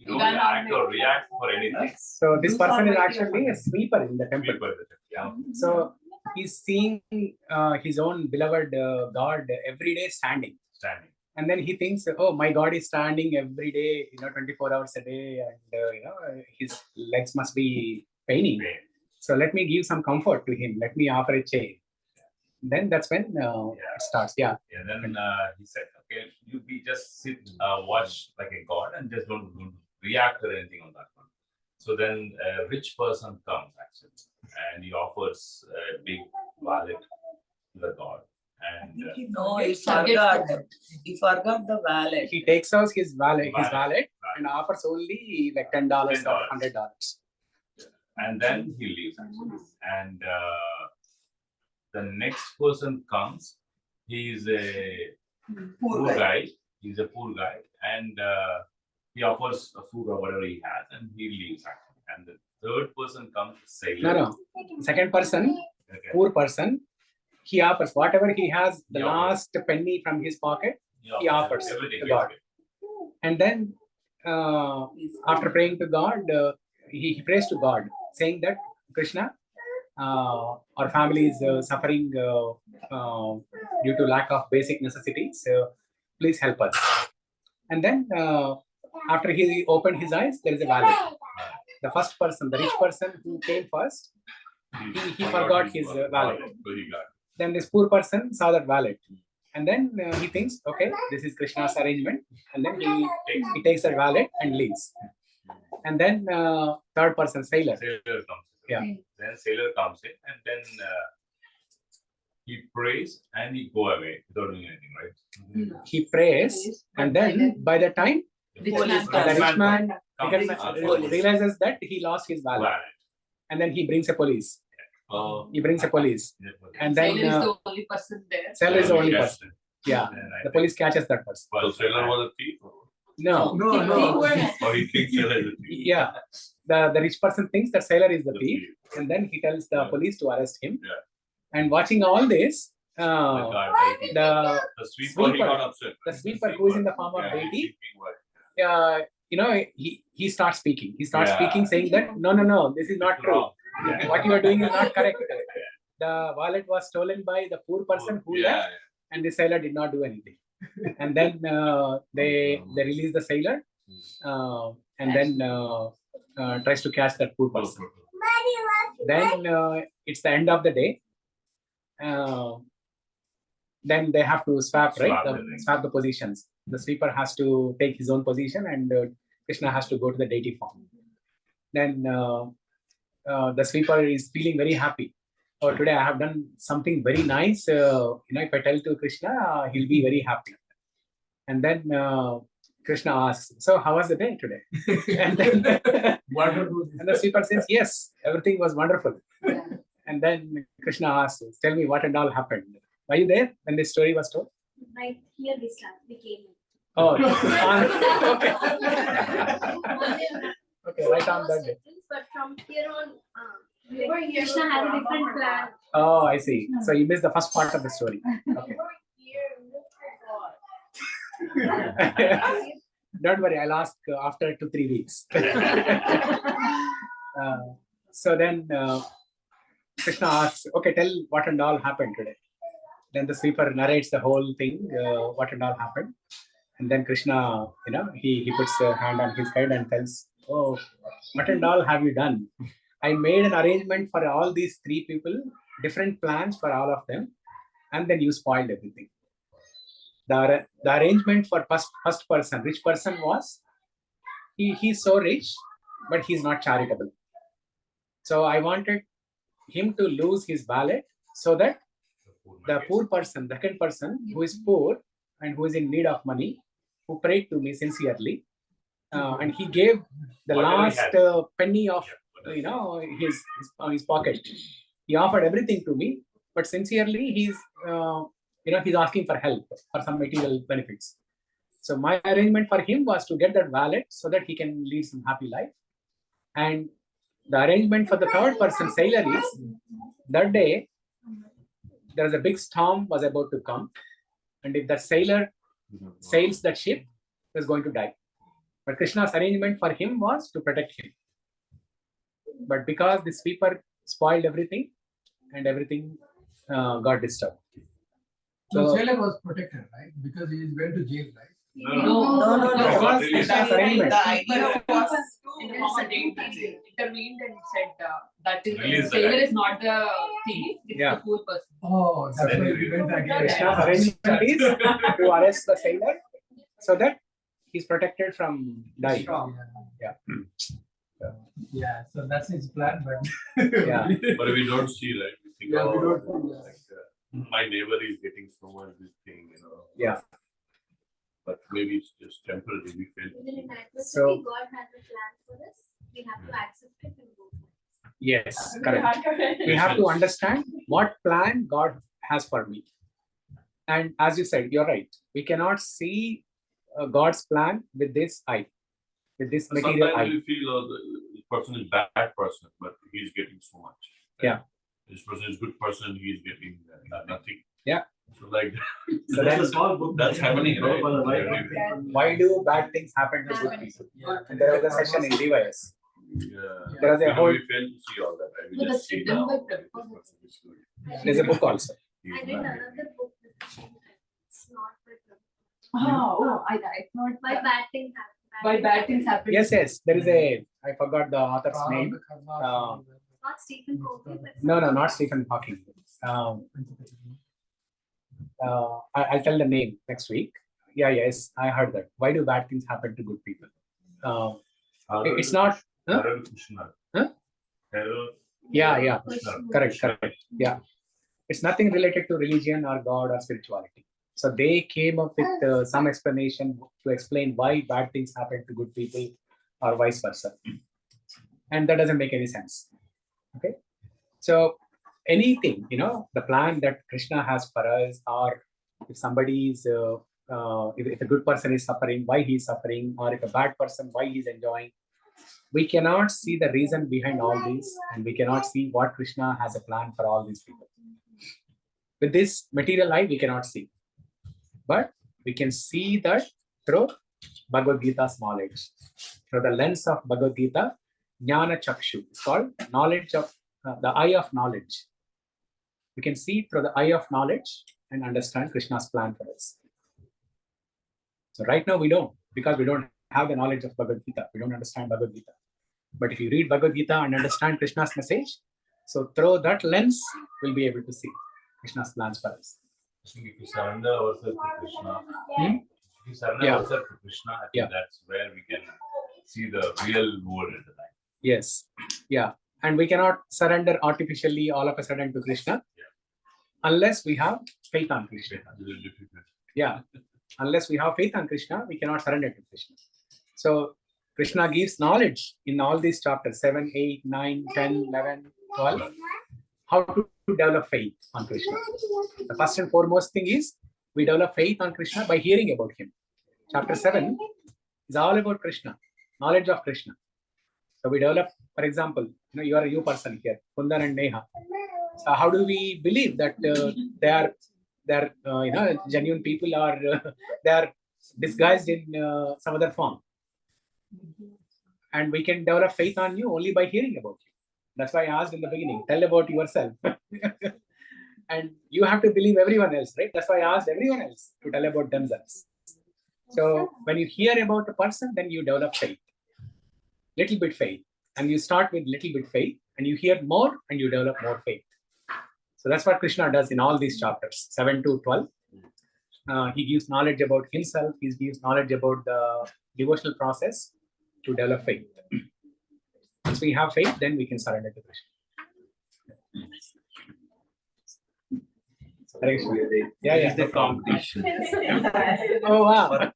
don't act or react for anything. So this person is actually a sweeper in the temple. Yeah. So he's seeing his own beloved God every day standing. And then he thinks, oh, my God is standing every day, 24 hours a day, and his legs must be paining. So let me give some comfort to him. Let me offer a chair. Then that's when it starts. Yeah. And then he said, okay, you just sit, watch like a god, and just don't react or anything on that one. So then a rich person comes actually, and he offers a big wallet to the god. And No, he forgot. He forgot the wallet. He takes out his wallet, Wallet. and offers only like $10 or $100. and then he leaves actually. And the next person comes. He is a poor guy. He's a poor guy, and he offers a food or whatever he has, and he leaves actually. And the third person comes, sailor. No. Second person, Okay. poor person, he offers whatever he has, the Yeah. last penny from his pocket, he offers everything. to God. And then after praying to God, he prays to God, saying that Krishna, our family is suffering due to lack of basic necessities. So please help us. And then after he opened his eyes, there is a wallet. The first person, the rich person who came first, he forgot his wallet. So he got. Then this poor person saw that wallet. And then he thinks, okay, this is Krishna's arrangement. And then he takes that wallet and leaves. And then third person, sailor. Sailor comes. Yeah. Then sailor comes in, and then he prays and he go away without doing anything, right? He prays. And then by the time Rich Police man the comes. rich man comes. realizes that he lost his wallet. And then he brings a police. He brings a police. And then Sailor is the only person there. sailor is the only Yes. person. Yeah, the police catches that person. Well, sailor was a thief. No. Or he thinks sailor is a thief. Yeah, the rich person thinks that sailor is the thief, and then he tells the police to arrest him. Yeah. And watching all this, the sweeper, he got upset. the sweeper who is in the form of deity, he starts speaking. He starts speaking, saying that no, this is not true. What you are doing is not correct. The wallet was stolen by the poor person who left, and the sailor did not do anything. And then they release the sailor, and then tries to catch that poor person. Then it's the end of the day. Then they have to swap, right? Swap the positions. The sweeper has to take his own position, and Krishna has to go to the deity form. Then the sweeper is feeling very happy. Oh, today I have done something very nice. If I tell to Krishna, he'll be very happy. And then Krishna asks, "So how was the day today?" And then and the sweeper says, "Yes, everything was wonderful." And then Krishna asks, "Tell me what and all happened. Were you there when this story was told?" Right here we came. Oh, okay. Okay, right on that day. But from here on, Krishna had a different plan. Oh, I see. So you missed the first part of the story. Okay. Don't worry, I'll ask after 2-3 weeks. So then Krishna asks, "Okay, tell what and all happened today." Then the sweeper narrates the whole thing, what and all happened. And then Krishna, he puts a hand on his head and tells, "Oh, what and all have you done? I made an arrangement for all these 3 people, different plans for all of them, and then you spoiled everything." The arrangement for first person, rich person, was he's so rich, but he's not charitable. So I wanted him to lose his wallet so that the poor person, the second person who is poor and who is in need of money, who prayed to me sincerely, and he gave the last penny of his pocket. He offered everything to me, but sincerely he's asking for help for some material benefits. So my arrangement for him was to get that wallet so that he can lead some happy life. And the arrangement for the third person, sailor, is that day there was a big storm was about to come, and if that sailor sails that ship, he was going to die. But Krishna's arrangement for him was to protect him. But because the sweeper spoiled everything, and everything got disturbed. So sailor was protected, right? Because he went to jail, right? No. Because Krishna's arrangement. The idea was in the form of deity intervened and said that Release the sailor guy. is not the thief, it's Yeah. the poor person. Oh, that's why he went again. Krishna's arrangement is to arrest the sailor so that he's protected from dying. Yeah. Yeah, so that's his plan, but Yeah. But we don't see, right? We think, Yeah, we oh, don't see, like, my neighbor is getting so much this thing, Yeah. But maybe it's just temporary. We feel. Even in adversity, So- God has a plan for us. We have to accept it and go for it. Yes, correct. We have to understand what plan God has for me. And as you said, you're right. We cannot see God's plan with this eye, with this material Sometimes eye. we feel this person is bad person, but he's getting so much. Right? Yeah. This person is good person, he's getting nothing. Yeah. So like So That's then, a small book that's happening, right? Right? why do bad things happen to good people? And there was a session in DYS. Yeah. There was a You know, whole, we fail to see all that, right? We But just that's see written now. by This Prabhupada. person is good. there's a book also. He's I read bad. another book with the same title. It's not by Prabhupada. I thought By bad thing happen. by bad things happen. Yes. There is a, I forgot the author's name. Not Stephen Covey, but No, not Stephen Hawking. I'll tell the name next week. Yes, I heard that. Why do bad things happen to good people? It's not. Huh? Harold Kushner. Huh? Harold Yeah. Kushner. Correct. Yeah. It's nothing related to religion or God or spirituality. So they came up with some explanation to explain why bad things happen to good people or vice versa. And that doesn't make any sense. Okay. So anything, the plan that Krishna has for us, or if somebody is, if a good person is suffering, why he is suffering, or if a bad person, why he is enjoying. We cannot see the reason behind all these, and we cannot see what Krishna has a plan for all these people. With this material eye, we cannot see. But we can see that through Bhagavad Gita's knowledge. Through the lens of Bhagavad Gita, Jnana Chakshu. It's called knowledge of the eye of knowledge. We can see through the eye of knowledge and understand Krishna's plan for us. So right now we don't, because we don't have the knowledge of Bhagavad Gita. We don't understand Bhagavad Gita. But if you read Bhagavad Gita and understand Krishna's message, so through that lens, we'll be able to see Krishna's plans for us. If you surrender ourselves to Krishna, if you surrender ourselves to Krishna, I think that's where we can see the real world at the time. Yes. Yeah. And we cannot surrender artificially all of a sudden to Krishna unless we have faith on Krishna. Yeah. Unless we have faith on Krishna, we cannot surrender to Krishna. So Krishna gives knowledge in all these chapters 7, 8, 9, 10, 11, 12. How to develop faith on Krishna. The first and foremost thing is we develop faith on Krishna by hearing about him. Chapter 7 is all about Krishna, knowledge of Krishna. So we develop, for example, you are a new person here, Kundan and Neha. So how do we believe that they are genuine people, or they are disguised in some other form? And we can develop faith on you only by hearing about you. That's why I asked in the beginning, tell about yourself. And you have to believe everyone else, right? That's why I asked everyone else to tell about themselves. So when you hear about a person, then you develop faith. Little bit faith. And you start with little bit faith, and you hear more and you develop more faith. So that's what Krishna does in all these chapters, 7 to 12. He gives knowledge about himself. He gives knowledge about the devotional process to develop faith. Once we have faith, then we can surrender to Krishna. Yeah. The competition. Oh wow.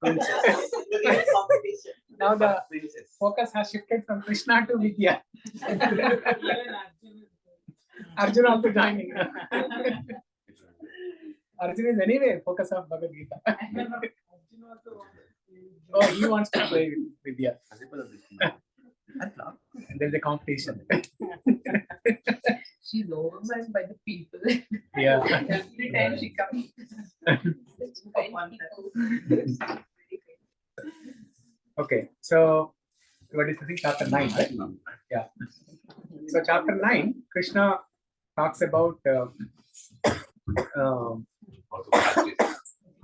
Now the focus has shifted from Krishna to Vidya. Arjuna also joining. Arjuna is anyway focus of Bhagavad Gita. Oh, he wants to play with Vidya. There's a competition. She's overwhelmed by the people. Yeah. Every time she comes. Okay, so what is the thing? Chapter 9, right? Yeah. So chapter 9, Krishna talks about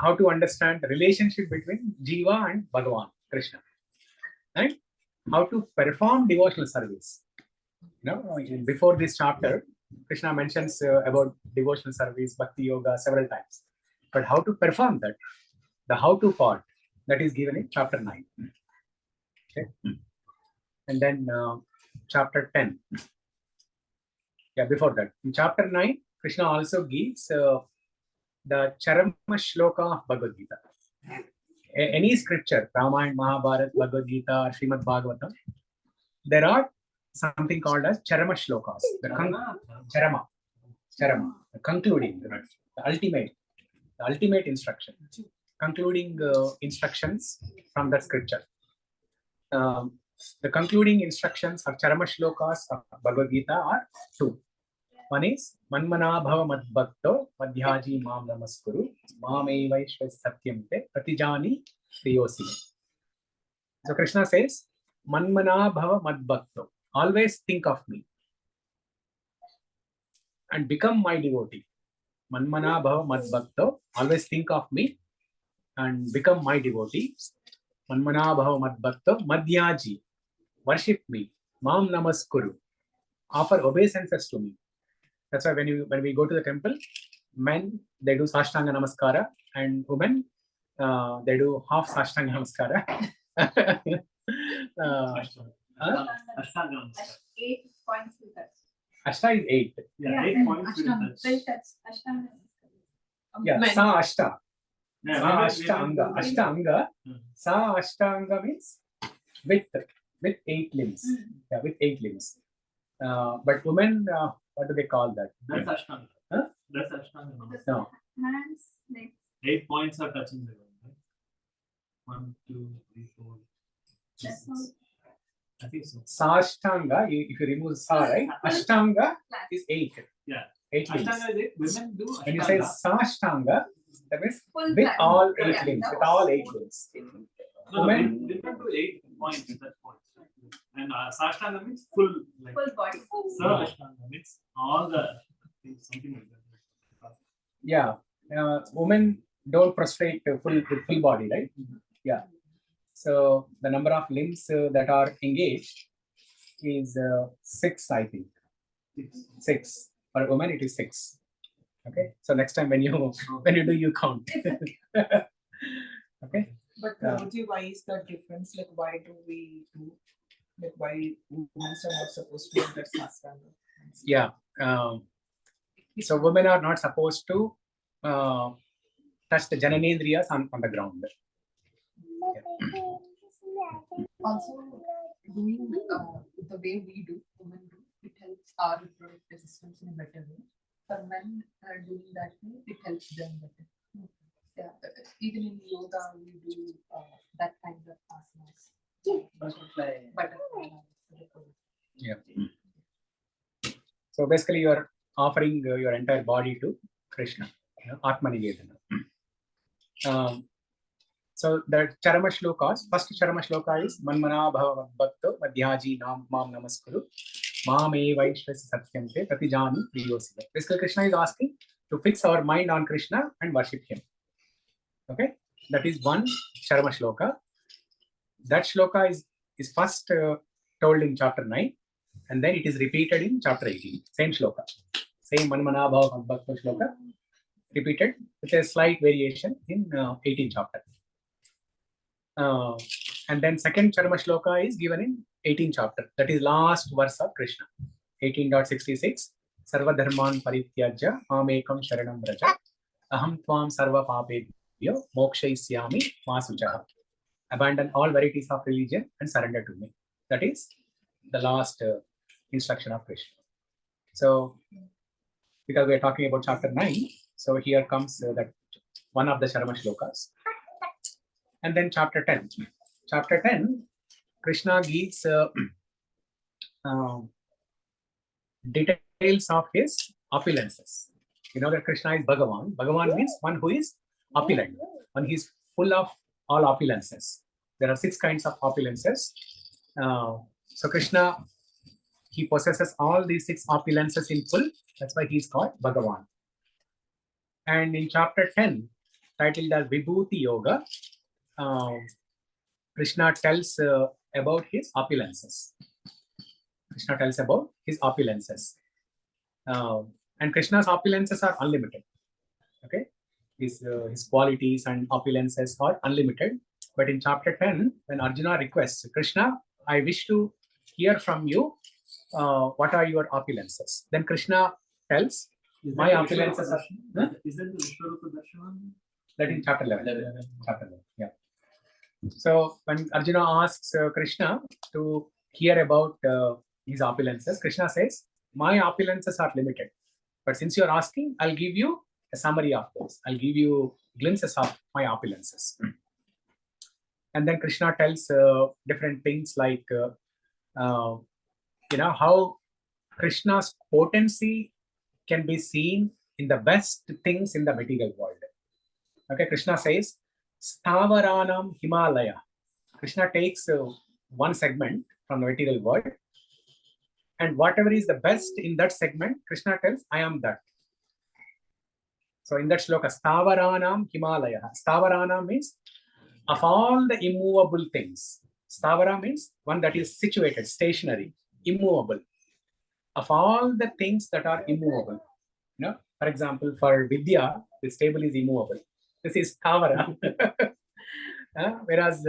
how to understand the relationship between Jiva and Bhagavan, Krishna. Right? How to perform devotional service. Before this chapter, Krishna mentions about devotional service, bhakti yoga several times. But how to perform that, the how-to part, that is given in chapter 9. Okay. And then chapter 10. Yeah, before that. In chapter 9, Krishna also gives the Charama Shloka of Bhagavad Gita. Any scripture, Ramayana, Mahabharata, Bhagavad Gita, or Srimad Bhagavatam, there are something called as Charama Shlokas. The Charama, the concluding, the ultimate instruction, concluding instructions from that scripture. The concluding instructions of Charama Shlokas of Bhagavad Gita are 2. One is Manmana Bhava Madbhakto Madhyaji Mam Namaskuru Mame Vaishva Satyam Te Pratijani Priyosime. So Krishna says, Manmana Bhava Madbhakto, always think of me and become my devotee. Manmana Bhava Madbhakto, always think of me and become my devotee. Manmana Bhava Madbhakto Madhyaji, worship me. Mam Namaskuru, offer obeisances to me. That's why when we go to the temple, men, they do Sashtanga Namaskara, and women, they do half Sashtanga Namaskara. 8 points with us. Ashta is 8. Yeah, 8 points with us. Yeah, Sa Ashta. Sa Ashta Anga. Ashta Anga. Sa Ashta Anga means with 8 limbs. Yeah, with 8 limbs. But women, what do they call that? That's Ashtanga. Huh? That's Ashtanga. No. Hands, legs. 8 points are touching the ground, right? 1, 2, 3, 4. That's all. I think so. Sashtanga, if you remove sa, right? Ashtanga is 8. Yeah. 8 limbs. Ashtanga is 8. Women do When you say Ashtanga. Sashtanga, that means Full with flat. all 8 Yeah. limbs, with all 8 limbs. No, Women- women do 8 points. That points. And Sashtanga means full. Like, Full body. Ashtanga means all the things, something like that. Yeah, women don't prostrate with full body, right? Yeah. So the number of limbs that are engaged is 6, I think. 6. For a woman, it is 6. Okay. So next time when you do, you count. Okay. But Prabhuji, why is that difference? Like, why do we do? Like, why women are not supposed to do that sasana? Yeah. So women are not supposed to touch the jananendriyas on the ground. Also, doing the way we do, women do, it helps our reproductive systems in a better way. For men doing that way, it helps them better. Yeah, even in yoga, we do that kind of asanas. Butterfly. Yeah. So basically, you are offering your entire body to Krishna, Atmanivedana. So the Charama Shlokas, first Charama Shloka is Manmana Bhava Bhakto Madhyaji Mam Namaskuru Mame Vaishvasi Satyam Te Pratijani Priyosita. Basically, Krishna is asking to fix our mind on Krishna and worship him. Okay, that is one Charama Shloka. That Shloka is first told in chapter 9, and then it is repeated in chapter 18. Same Shloka, same Manmana Bhava Bhakto Shloka, repeated with a slight variation in 18th chapter. And then second Charama Shloka is given in 18th chapter. That is last verse of Krishna. 18.66. Sarva dharman parityajya mamekam sharanam vraja aham tvam sarva papebhyo mokshaisyami masuchaha. Abandon all varieties of religion and surrender to me. That is the last instruction of Krishna. So, because we are talking about chapter 9, so here comes that one of the Charama Shlokas. And then chapter 10. Chapter 10, Krishna gives details of his opulences. You know that Krishna is Bhagavan. Bhagavan means one who is opulent, one who is full of all opulences. There are 6 kinds of opulences. So Krishna, he possesses all these 6 opulences in full. That's why he is called Bhagavan. And in chapter 10, titled as Vibhuti Yoga, Krishna tells about his opulences. Krishna tells about his opulences. And Krishna's opulences are unlimited. Okay, his qualities and opulences are unlimited. But in chapter 10, when Arjuna requests Krishna, I wish to hear from you, what are your opulences? Then Krishna tells, my opulences are. Is that the Vishwarupa Darshan? That in chapter 11. Chapter 11, yeah. So when Arjuna asks Krishna to hear about his opulences, Krishna says, my opulences are limited. But since you are asking, I'll give you a summary of those. I'll give you glimpses of my opulences. And then Krishna tells different things like, how Krishna's potency can be seen in the best things in the material world. Okay, Krishna says, Stavaranam Himalaya. Krishna takes one segment from the material world, and whatever is the best in that segment, Krishna tells, I am that. So in that shloka, Stavaranam Himalaya. Stavarana means of all the immovable things. Stavara means one that is situated, stationary, immovable. Of all the things that are immovable, for example, for Vidya, the stable is immovable. This is Stavara. Whereas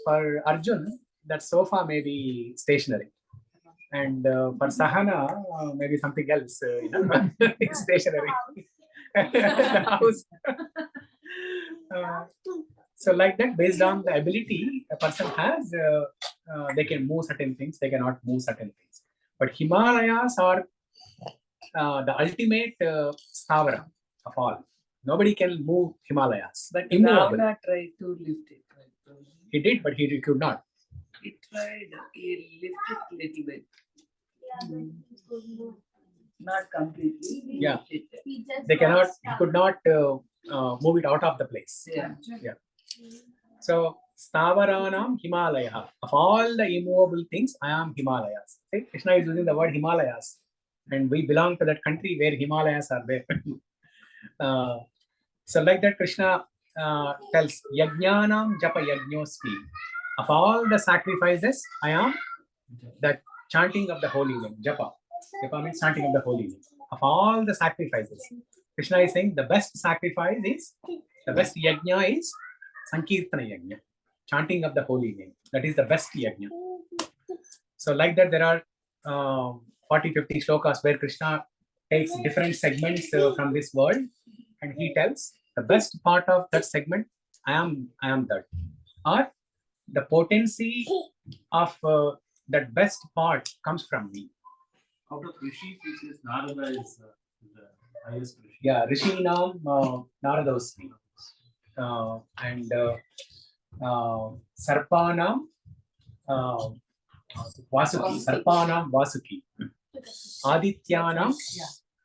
for Arjun, that sofa may be stationary. And for Sahana, maybe something else, it's stationary. The house. So like that, based on the ability a person has, they can move certain things, they cannot move certain things. But Himalayas are the ultimate stavara of all. Nobody can move Himalayas. But Immovable. Ravana tried to lift it. Right? He did, but he could not. He tried. He lifted little bit. Not completely. He Yeah. lifted. They cannot. He could not move it out of the place. Yeah. So Stavaranam Himalaya. Of all the immovable things, I am Himalayas. See, Krishna is using the word Himalayas, and we belong to that country where Himalayas are there. So like that, Krishna tells Yajnanam Japa Yajnosmi. Of all the sacrifices, I am that chanting of the holy name. Japa. Japa means chanting of the holy name. Of all the sacrifices, Krishna is saying the best sacrifice is, the best yajna is Sankirtana yajna, chanting of the holy name. That is the best yajna. So like that, there are 40-50 shlokas where Krishna takes different segments from this world, and he tells the best part of that segment, I am that. Or the potency of that best part comes from me. Out of Rishis, he says Narada is the highest Rishi. Yeah, Rishinam Naradosmi. And Sarpanam Vasuki. Sarpanam Vasuki. Adityanam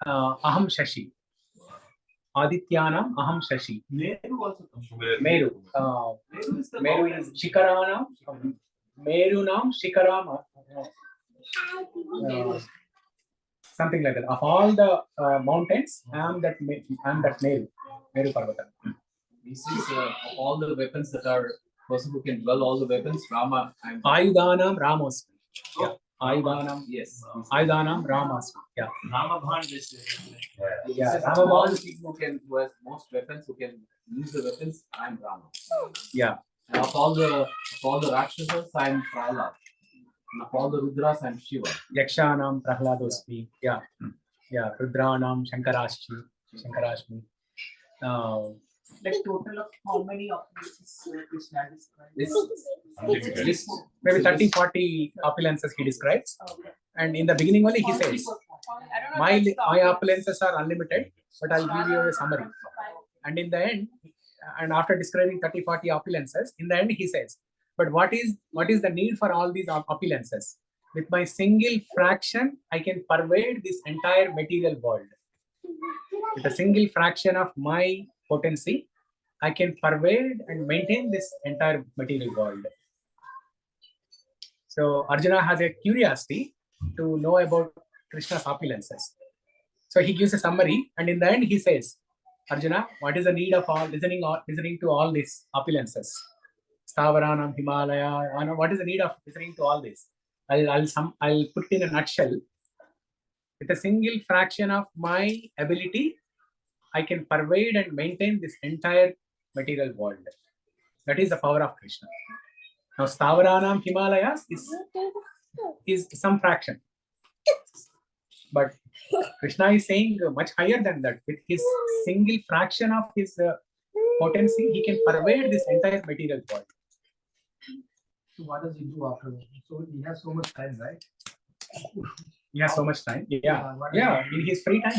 Aham Shashi. Adityanam Aham Shashi. Meru also comes from Meru. Meru is the Meru is Shikaranam. Merunam Shikaram. Something like that. Of all the mountains, I am that Meru Parvata. This is of all the weapons that are person who can dwell all the weapons. Rama. Ayudanam Ramosmi. Yeah. Ayudanam. Yes. Ayudanam Ramasmi. Yeah. Ramabhan. Yeah. Of all the people who has most weapons, who can use the weapons, I am Rama. Yeah. And of all the Rakshasas, I am Prahlad. Of all the Rudras, I am Shiva. Yakshanam Prahladosmi. Yeah. Yeah. Rudranam Shankarashmi. Like total of how many opulences Krishna describes? This Maybe 30-40 opulences he describes. Okay. And in the beginning only he says, my opulences are unlimited, but I'll give you a summary. And in the end, and after describing 30-40 opulences, in the end he says, but what is the need for all these opulences? With my single fraction, I can pervade this entire material world. With a single fraction of my potency, I can pervade and maintain this entire material world. So Arjuna has a curiosity to know about Krishna's opulences. So he gives a summary, and in the end he says, Arjuna, what is the need of all listening to all these opulences? Stavaranam, Himalaya, what is the need of listening to all this? I'll put in a nutshell. With a single fraction of my ability, I can pervade and maintain this entire material world. That is the power of Krishna. Now, Stavaranam Himalayas is some fraction. But Krishna is saying much higher than that. With his single fraction of his potency, he can pervade this entire material world. So what does he do after that? So he has so much time, right? He has so much time. Yeah. In his free time,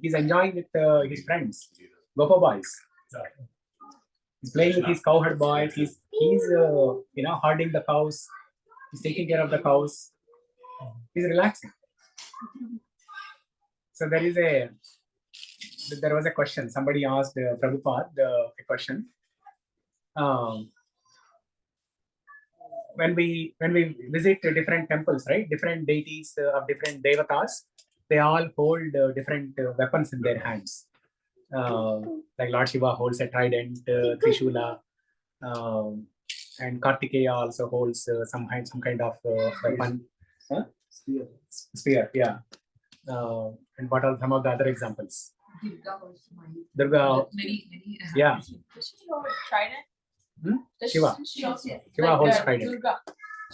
he's enjoying with his friends, Gopa boys. He's playing with his cowherd boys. He's herding the cows. He's taking care of the cows. He's relaxing. So there was a question. Somebody asked Prabhupada a question. When we visit different temples, right? Different deities of different devatas, they all hold different weapons in their hands. Like Lord Shiva holds a trident, Trishula, and Kartikeya also holds some kind of weapon. Spear, yeah. And what are some of the other examples? Durga. Many. Yeah. Shiva. Shiva holds trident. Durga.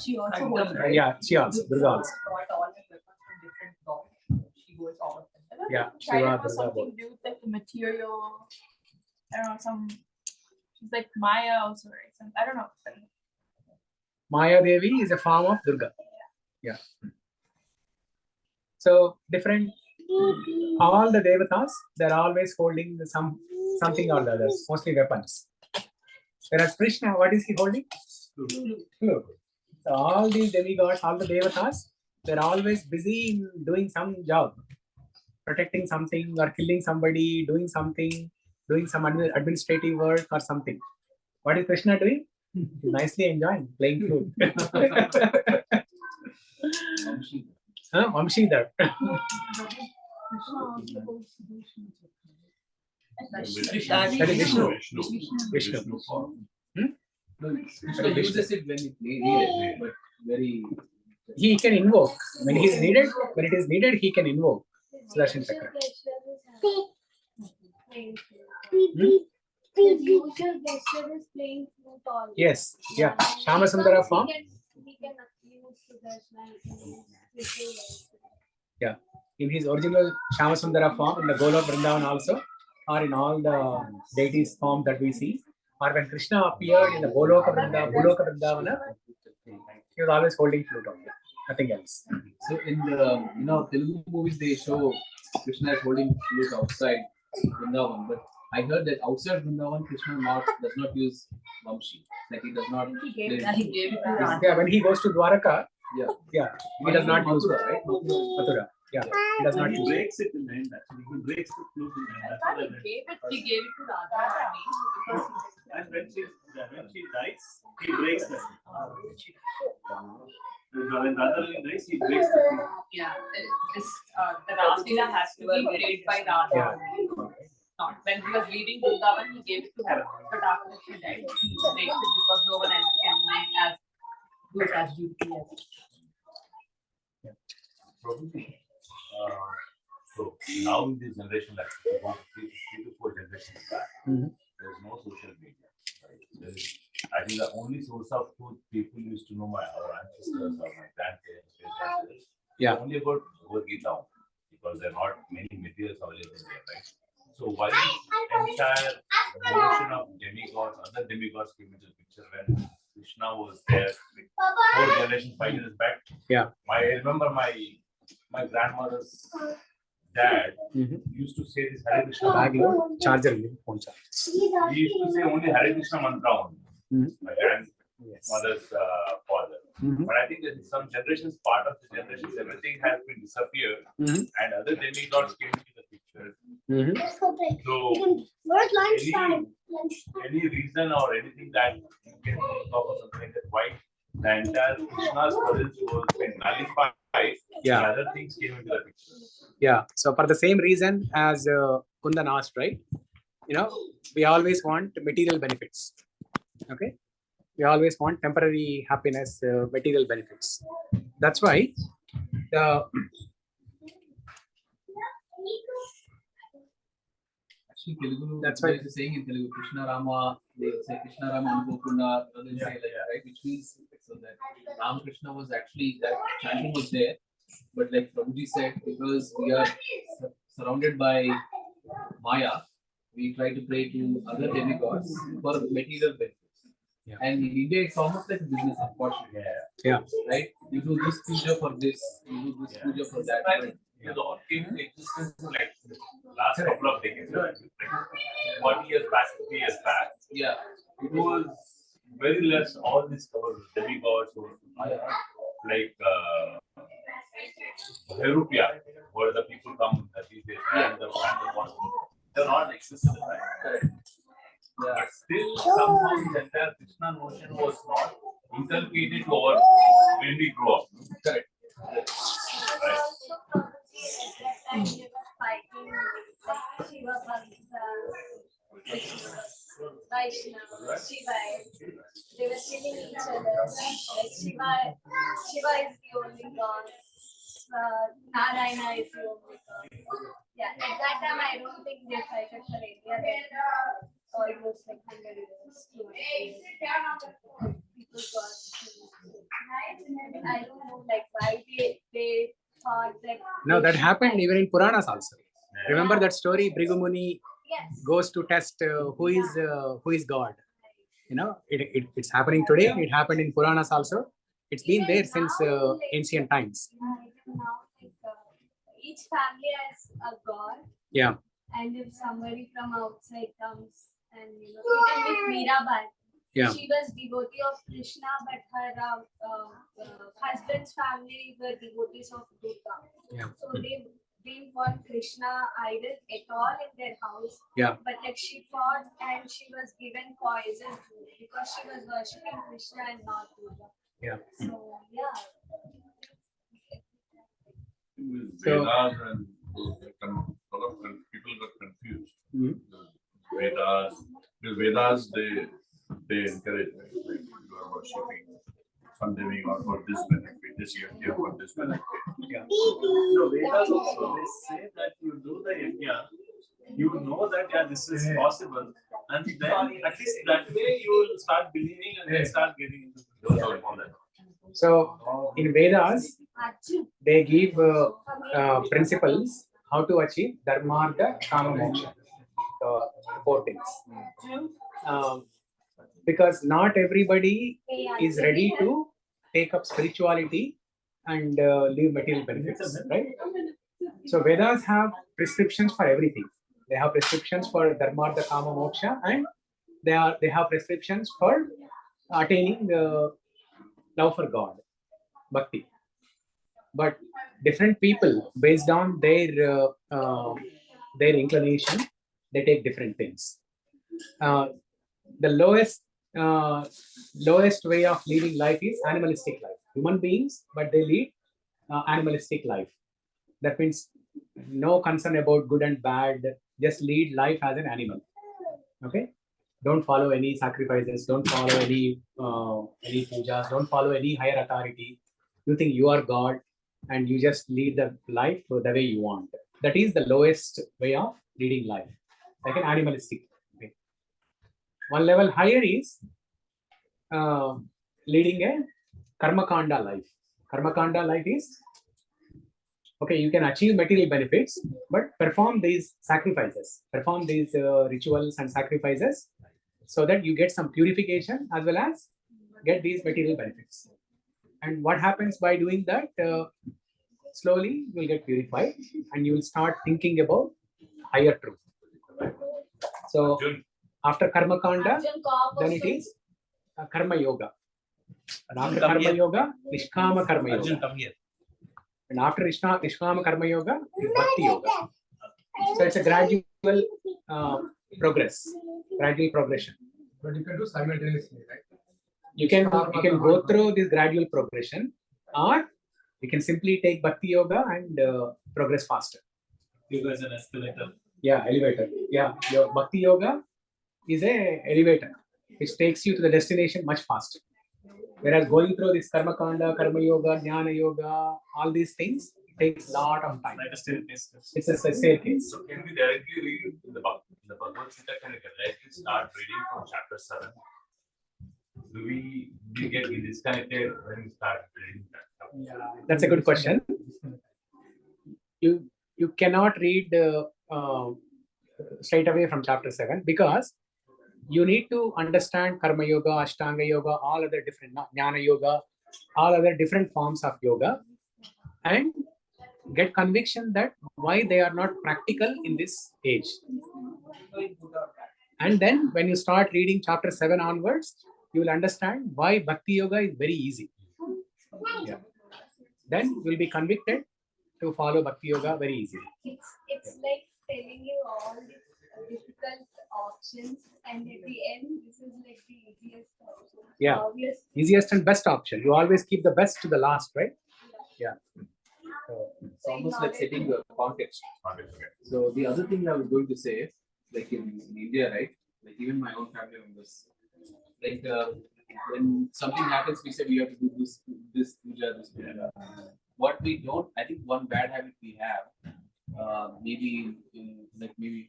She also holds. Yeah, she also. Durga also. She holds all of them. Yeah, Shiva Shiva, was Durga something both. to do with like the material. I don't know, she's like Maya also, right? I don't know. Maya Devi is a form of Durga. Yeah. So different, all the devatas, they're always holding some something or the others, mostly weapons. Whereas Krishna, what is he holding? Flute. So all these demigods, all the devatas, they're always busy in doing some job, protecting something or killing somebody, doing something, doing some administrative work or something. What is Krishna doing? He's nicely enjoying playing flute. Vamshidhar. That is Vishnu. Vishnu. Krishna uses it when it needed, but very. He can invoke when he is needed. When it is needed, he can invoke Sudarshan Chakra. Yes, yeah. Shama Sundara form. Yeah, in his original Shama Sundara form, in the Golok Vrindavan also, or in all the deities form that we see, or when Krishna appeared in the Boloka Vrindavana, he was always holding flute only, nothing else. So in the Telugu movies they show Krishna is holding flute outside Vrindavan, but I heard that outside Vrindavan Krishna does not use Vamshi, like he does not. He gave it to Radha. Yeah, when he goes to Dwaraka, yeah, he does not use Mathura, right? Mathura. Yeah, he does not He use it. breaks it in the end. Actually, he breaks the flute in the end. That's what I read. He gave it to Radha. And when she dies, he breaks the when Radha dies, he breaks the flute. Yeah, the Raslila has to be played by Radha. Not when he was leaving Vrindavan, he gave it to her. But after she died, he breaks it because no one else can be as good as beauty as. Probably. So now in this generation, like 3 to 4 generations back, there is no social media. Right? I think the only source of truth people used to know our ancestors or my grandparents, only about Bhagavad Gita, because there are not many materials available there, right? So why this entire notion of demigods, other demigods came into the picture when Krishna was there 4 generations, 5 years back? Yeah. I remember my grandmother's dad used to say this Hare Krishna Charger, phone charger. He used to say only Hare Krishna mantra only. My grandmother's father. But I think that some generations, part of the generations, everything has been disappeared, and other demigods came into the picture. So, any reason or anything that you can think of or something like that, why the entire Krishna's presence was been nullified, and other things came into the picture. Yeah, so for the same reason as Kundan asked, right? We always want material benefits. Okay, we always want temporary happiness, material benefits. That's why the that's why it's saying in Telugu Krishna Rama, they say Krishna Rama Anupokunda, they say right, which means so that Ram Krishna was actually that chanting was there, but like Prabhuji said, because we are surrounded by Maya, we try to pray to other demigods for material benefits. And in India, it's almost like a business, unfortunately. Right? You do this puja for this, you do this puja for that. Right? It all came into existence like last couple of decades, like 40 years back, 50 years back. Yeah. It was very less all these demigods or like Herupia, where the people come these days and the they're not existent, right? Correct. But still, somehow the entire Krishna notion was not inculcated to our when we grew up. Correct. Right. Vaishnava, Shiva, they were killing each other. Like Shiva is the only god. Narayana is the only god. Yeah, at that time I don't think they fighted for India. They almost like 100 years. People got. I don't know like why they thought that. No, that happened even in Puranas also. Remember that story? Bhrigu Muni goes to test who is God. It's happening today. It happened in Puranas also. It's been there since ancient times. Now, each family has a god. Yeah. and if somebody from outside comes and even with Mirabai, she was devotee of Krishna, but her husband's family were devotees of Durga. So they didn't want Krishna idol at all in their house. But like she fought and she was given poison food because she was worshipping Krishna and not Durga. So Vedas and a lot of people got confused. Vedas, because Vedas they encourage, right? Like you are worshipping something or for this benefit, this year for this benefit. No, Vedas also they say that you do the yajna, you know that this is possible, and then at least that way you will start believing and then start getting into that. So in Vedas, they give principles how to achieve dharma, artha, kama, moksha. 4 things. Because not everybody is ready to take up spirituality and leave material benefits, right? So Vedas have prescriptions for everything. They have prescriptions for dharma, artha, kama, moksha, and they have prescriptions for attaining love for God, bhakti. But different people, based on their inclination, they take different things. The lowest way of leading life is animalistic life. Human beings, but they lead animalistic life. That means no concern about good and bad. Just lead life as an animal. Okay. Don't follow any sacrifices. Don't follow any pujas. Don't follow any higher authority. You think you are God, and you just lead the life the way you want. That is the lowest way of leading life, like an animalistic way. One level higher is leading a karmakanda life. Karmakanda life is, okay, you can achieve material benefits, but perform these sacrifices, perform these rituals and sacrifices, so that you get some purification as well as get these material benefits. And what happens by doing that? Slowly you will get purified and you will start thinking about higher truth. So after karma kanda, then it is karma yoga. And after karma yoga, nishkama karma yoga. And after nishkama karma yoga is bhakti yoga. So it's a gradual gradual progression. But you can do simultaneously, right? You can go through this gradual progression, or you can simply take bhakti yoga and progress faster. Yoga is an escalator. Yeah, elevator. Yeah, your bhakti yoga is a elevator which takes you to the destination much faster. Whereas going through this karma kanda, karma yoga, jnana yoga, all these things, it takes a lot of time. Like a staircase. It's a staircase. So can we directly read in the Bhagavad Gita? Can we directly start reading from chapter 7? Do we get disconnected when we start reading that? That's a good question. You cannot read straight away from chapter 7, because you need to understand karma yoga, ashtanga yoga, all other different jnana yoga, all other different forms of yoga, and get conviction that why they are not practical in this age. And then when you start reading chapter 7 onwards, you will understand why bhakti yoga is very easy. Yeah. Then you will be convicted to follow bhakti yoga very easily. It's like telling you all the difficult options, and at the end, this is like the easiest option. Yeah, easiest and best option. You always keep the best to the last, right? Yeah. It's almost like setting the context. So the other thing I was going to say, like in India, right? Like even my own family members, like when something happens, we say we have to do this puja, this puja. What we don't, I think one bad habit we have, maybe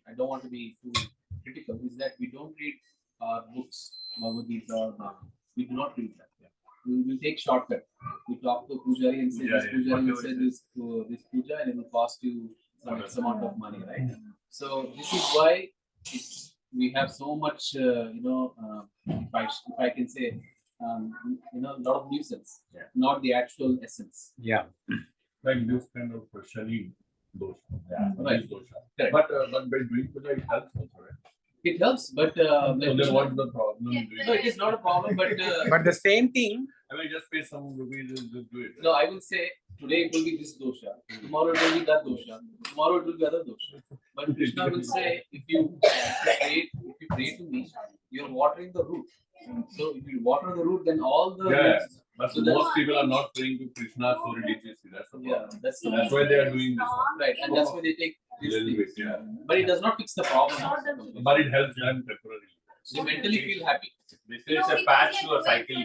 I don't want to be too critical, is that we don't read books, Bhagavad Gita, or we do not read that. We will take shortcut. We talk to Pujari and say this Pujari will say this puja and it will cost you some amount of money, right? So this is why we have so much, if I can say, a lot of nuisance, not the actual essence. Yeah. Like this kind of questioning Yeah. Right. Correct. But by doing puja, it helps also, right? It helps, but So then what's the problem? no, it is not a problem. But the same thing, I mean, just pay some rupees and just do it. No, I will say today it will be this dosha, tomorrow it will be that dosha, tomorrow it will be other dosha. But Krishna will say, if you pray to me, you're watering the root. So if you water the root, then all the Yeah. roots- But So most people are not praying to Krishna so religiously. That's the problem. yeah, that's That's why they are doing this. right, and that's why they take this Little thing. bit, yeah. But it does not fix the problem. also. But it helps them temporarily. They mentally feel happy. They say it's a patch to a cycle.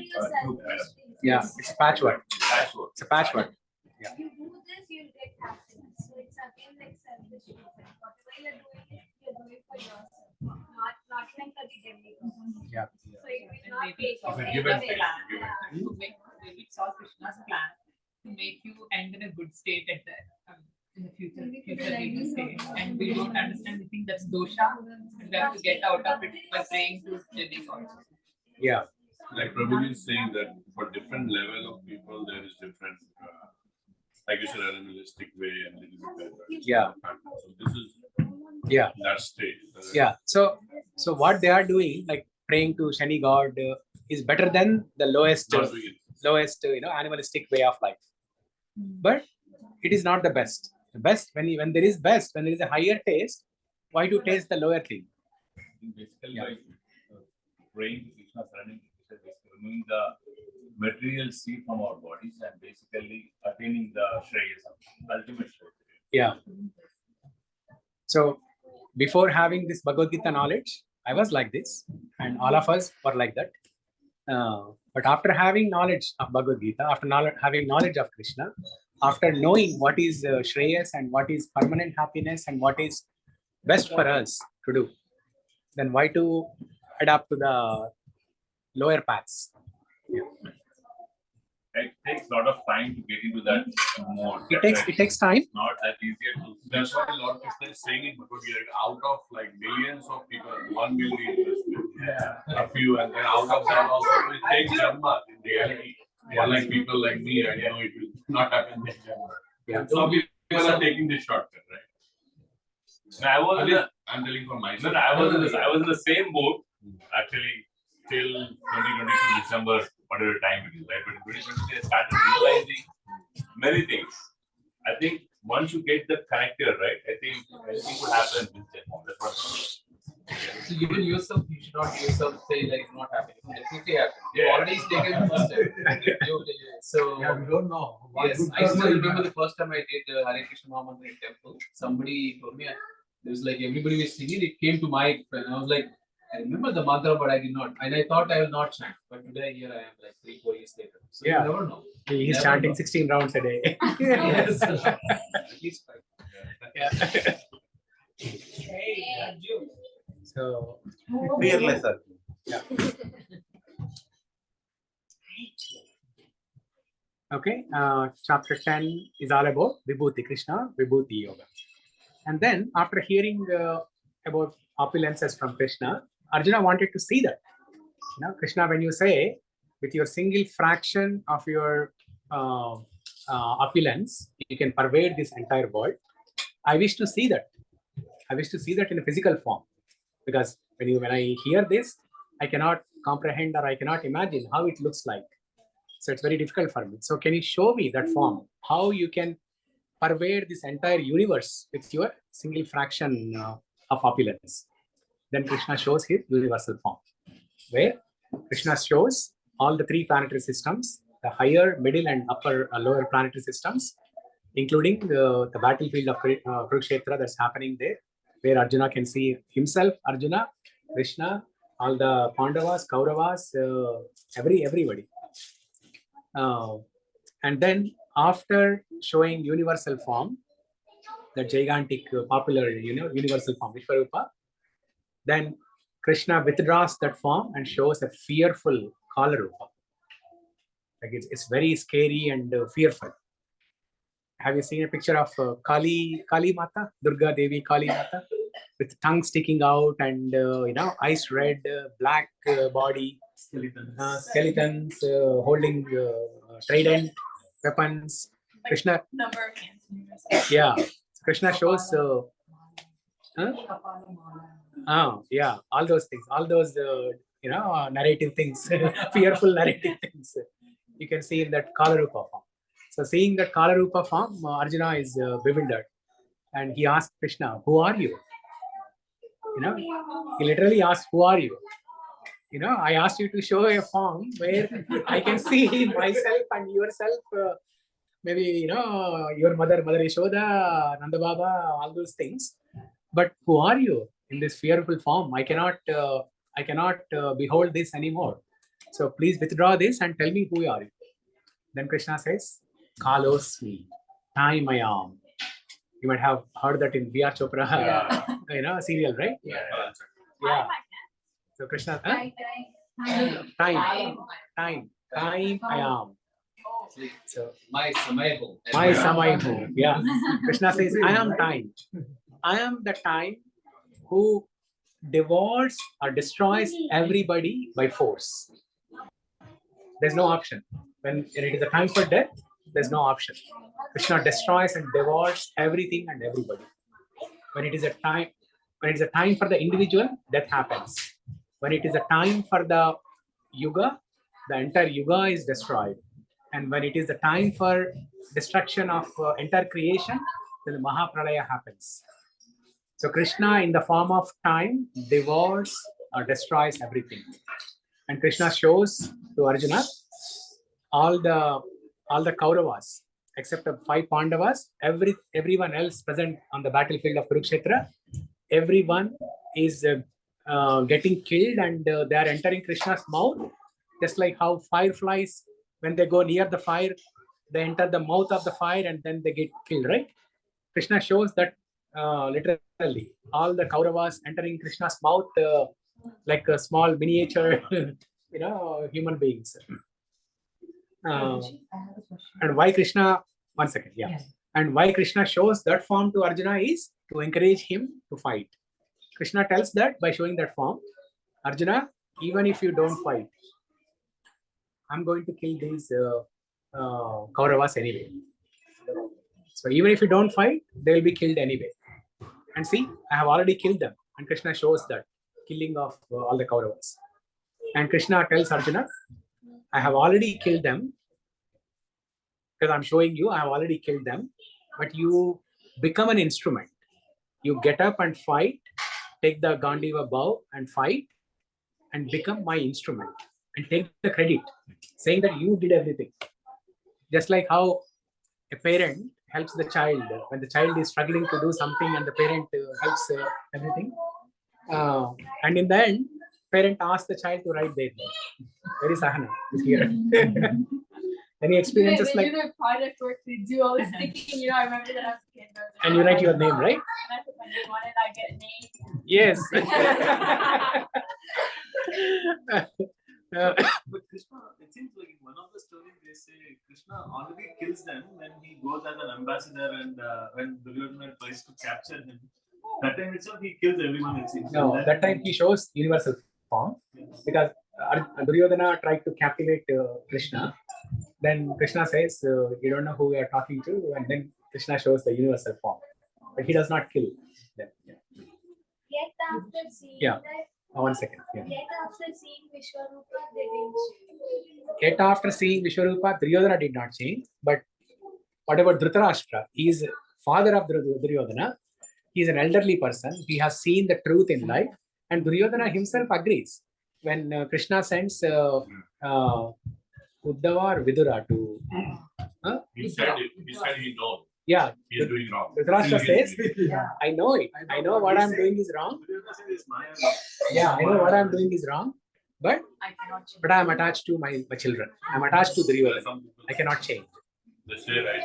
yeah, it's a patchwork. Patchwork. It's a patchwork. You do this, you'll get happiness. So it's again like selfish reason. Whatever you're doing for yourself, not like a demigod. Yeah. So it will And not maybe take it's also give and Krishna's take, plan. give and take. To make- maybe it's all Krishna's plan to make you end in a good state at the in the future living state. And we don't understand. We think that's dosha, and we have to get out of it by praying to demigods. Yeah. Like Prabhuji is saying that for different level of people, there is different, like you said, animalistic way and little bit better. Yeah. So this is Yeah. that stage. Yeah. So what they are doing, like praying to Shani God, is better than the lowest, Not doing it. animalistic way of life. But it is not the best. The best when there is a higher taste, why to taste the lower thing? Basically, Yeah. like praying to Krishna, surrendering to Krishna, basically removing the material seed from our bodies and basically attaining the Shreyasam, ultimate Shreyasam. Yeah. So before having this Bhagavad Gita knowledge, I was like this, and all of us were like that. But after having knowledge of Bhagavad Gita, after having knowledge of Krishna, after knowing what is Shreyas and what is permanent happiness and what is best for us to do, then why to adapt to the lower paths? Yeah. It takes a lot of time to get into that mode. It takes time. It's not that easy to. That's why a lot of Krishna is saying in Bhagavad Gita, like, out of like millions of people, one will be interested. A few, and then out of that also it takes Janma in reality. Yeah, like people like me, I know it will not happen this Janma. Yeah. Some people are taking this shortcut, right? I'm telling for myself. I was in the same boat actually till 2022 December, whatever time it is, right? But in 2023 I started realizing many things. I think once you get the connector, right, I think anything could happen in this Janma. That's what. So even yourself, you should not yourself say like it's not happening. It will definitely happen. You Yeah. already taken the first step. So Yeah, we don't know. What yes, good I still karma remember you the first time I did Hare Krishna Mahamantra in temple. Somebody told me there was like everybody was singing. It came to my friend. I was like, I remember the mantra, but I did not. And I thought I will not chant. But today here I am, like 3-4 years later. So Yeah. you never know. He's Never chanting know. 16 rounds a day. Yes. At least 5. Yeah. Hey, June. So Fearless. yeah. Okay, chapter 10 is all about Vibhuti, Krishna, Vibhuti Yoga. And then after hearing about opulences from Krishna, Arjuna wanted to see that. Krishna, when you say with your single fraction of your opulence, you can pervade this entire world. I wish to see that. I wish to see that in a physical form. Because when I hear this, I cannot comprehend or I cannot imagine how it looks like. So it's very difficult for me. So can you show me that form? How you can pervade this entire universe with your single fraction of opulence? Then Krishna shows his universal form, where Krishna shows all the 3 planetary systems, the higher, middle, and upper lower planetary systems, including the battlefield of Kurukshetra that's happening there, where Arjuna can see himself, Arjuna, Krishna, all the Pandavas, Kauravas, everybody. And then after showing universal form, the gigantic popular universal form, Vishwarupa, then Krishna withdraws that form and shows a fearful Kala Rupa. Like it's very scary and fearful. Have you seen a picture of Kali Mata, Durga Devi Kali Mata, with tongue sticking out and ice red, black body, skeletons holding trident weapons? Krishna. Number of hands. Yeah. Krishna shows, yeah, all those things, all those, narrative things, fearful narrative things, you can see in that Kalarupa form. So seeing that Kalarupa form, Arjuna is bewildered, and he asked Krishna, "Who are you?" He literally asked, "Who are you?" I asked you to show a form where I can see myself and yourself, maybe, your mother Yashoda, Nanda Baba, all those things. But who are you in this fearful form? I cannot behold this anymore. So please withdraw this and tell me who are you. Then Krishna says, Kalosmi, time I am. You might have heard that in B.R. Chopra, serial, right? Yeah. So Krishna, time I am. So my Samayho. Yeah. Krishna says, I am time. I am the time who devours or destroys everybody by force. There's no option. When it is a time for death, there's no option. Krishna destroys and devours everything and everybody. When it is a time for the individual, death happens. When it is a time for the yuga, the entire yuga is destroyed. And when it is the time for destruction of entire creation, then the Mahapralaya happens. So Krishna, in the form of time, devours or destroys everything. And Krishna shows to Arjuna all the Kauravas, except the 5 Pandavas, everyone else present on the battlefield of Kurukshetra, everyone is getting killed, and they are entering Krishna's mouth, just like how fireflies, when they go near the fire, they enter the mouth of the fire and then they get killed, right? Krishna shows that literally all the Kauravas entering Krishna's mouth like a small miniature, human beings. And why Krishna, one second, yeah. And why Krishna shows that form to Arjuna is to encourage him to fight. Krishna tells that by showing that form, Arjuna, even if you don't fight, I'm going to kill these Kauravas anyway. So even if you don't fight, they will be killed anyway. And see, I have already killed them. And Krishna shows that killing of all the Kauravas. And Krishna tells Arjuna, I have already killed them, because I'm showing you I have already killed them, but you become an instrument. You get up and fight, take the Gandiva bow and fight, and become my instrument and take the credit, saying that you did everything. Just like how a parent helps the child when the child is struggling to do something, and the parent helps everything. And in the end, parent asks the child to write their name. Very Sahana is here. Any experiences like? Project work, we do all this thinking. I remember that I was a kid. And you write your name, right? And I put my name on it. I get a name. Yes. But Krishna, it seems like in one of the stories they say Krishna already kills them when he goes as an ambassador, and when Duryodhana tries to capture him. That time itself he kills everyone, it seems. No, that time he shows universal form, because Duryodhana tried to captivate Krishna. Then Krishna says, you don't know who we are talking to, and then Krishna shows the universal form. But he does not kill them. Yet after seeing that, 1 second. Yet after seeing Vishwarupa, they didn't change. Yet after seeing Vishwarupa, Duryodhana did not change. But what about Dhritarashtra? He is father of Duryodhana. He is an elderly person. He has seen the truth in life. And Duryodhana himself agrees. When Krishna sends Uddhava or Vidura to... He said he knows. Yeah. He is doing wrong. Dhritarashtra says, I know it. I know what I'm doing is wrong. Yeah, I know what I'm doing is wrong. But I am attached to my children. I'm attached to Duryodhana. I cannot change. They say, right?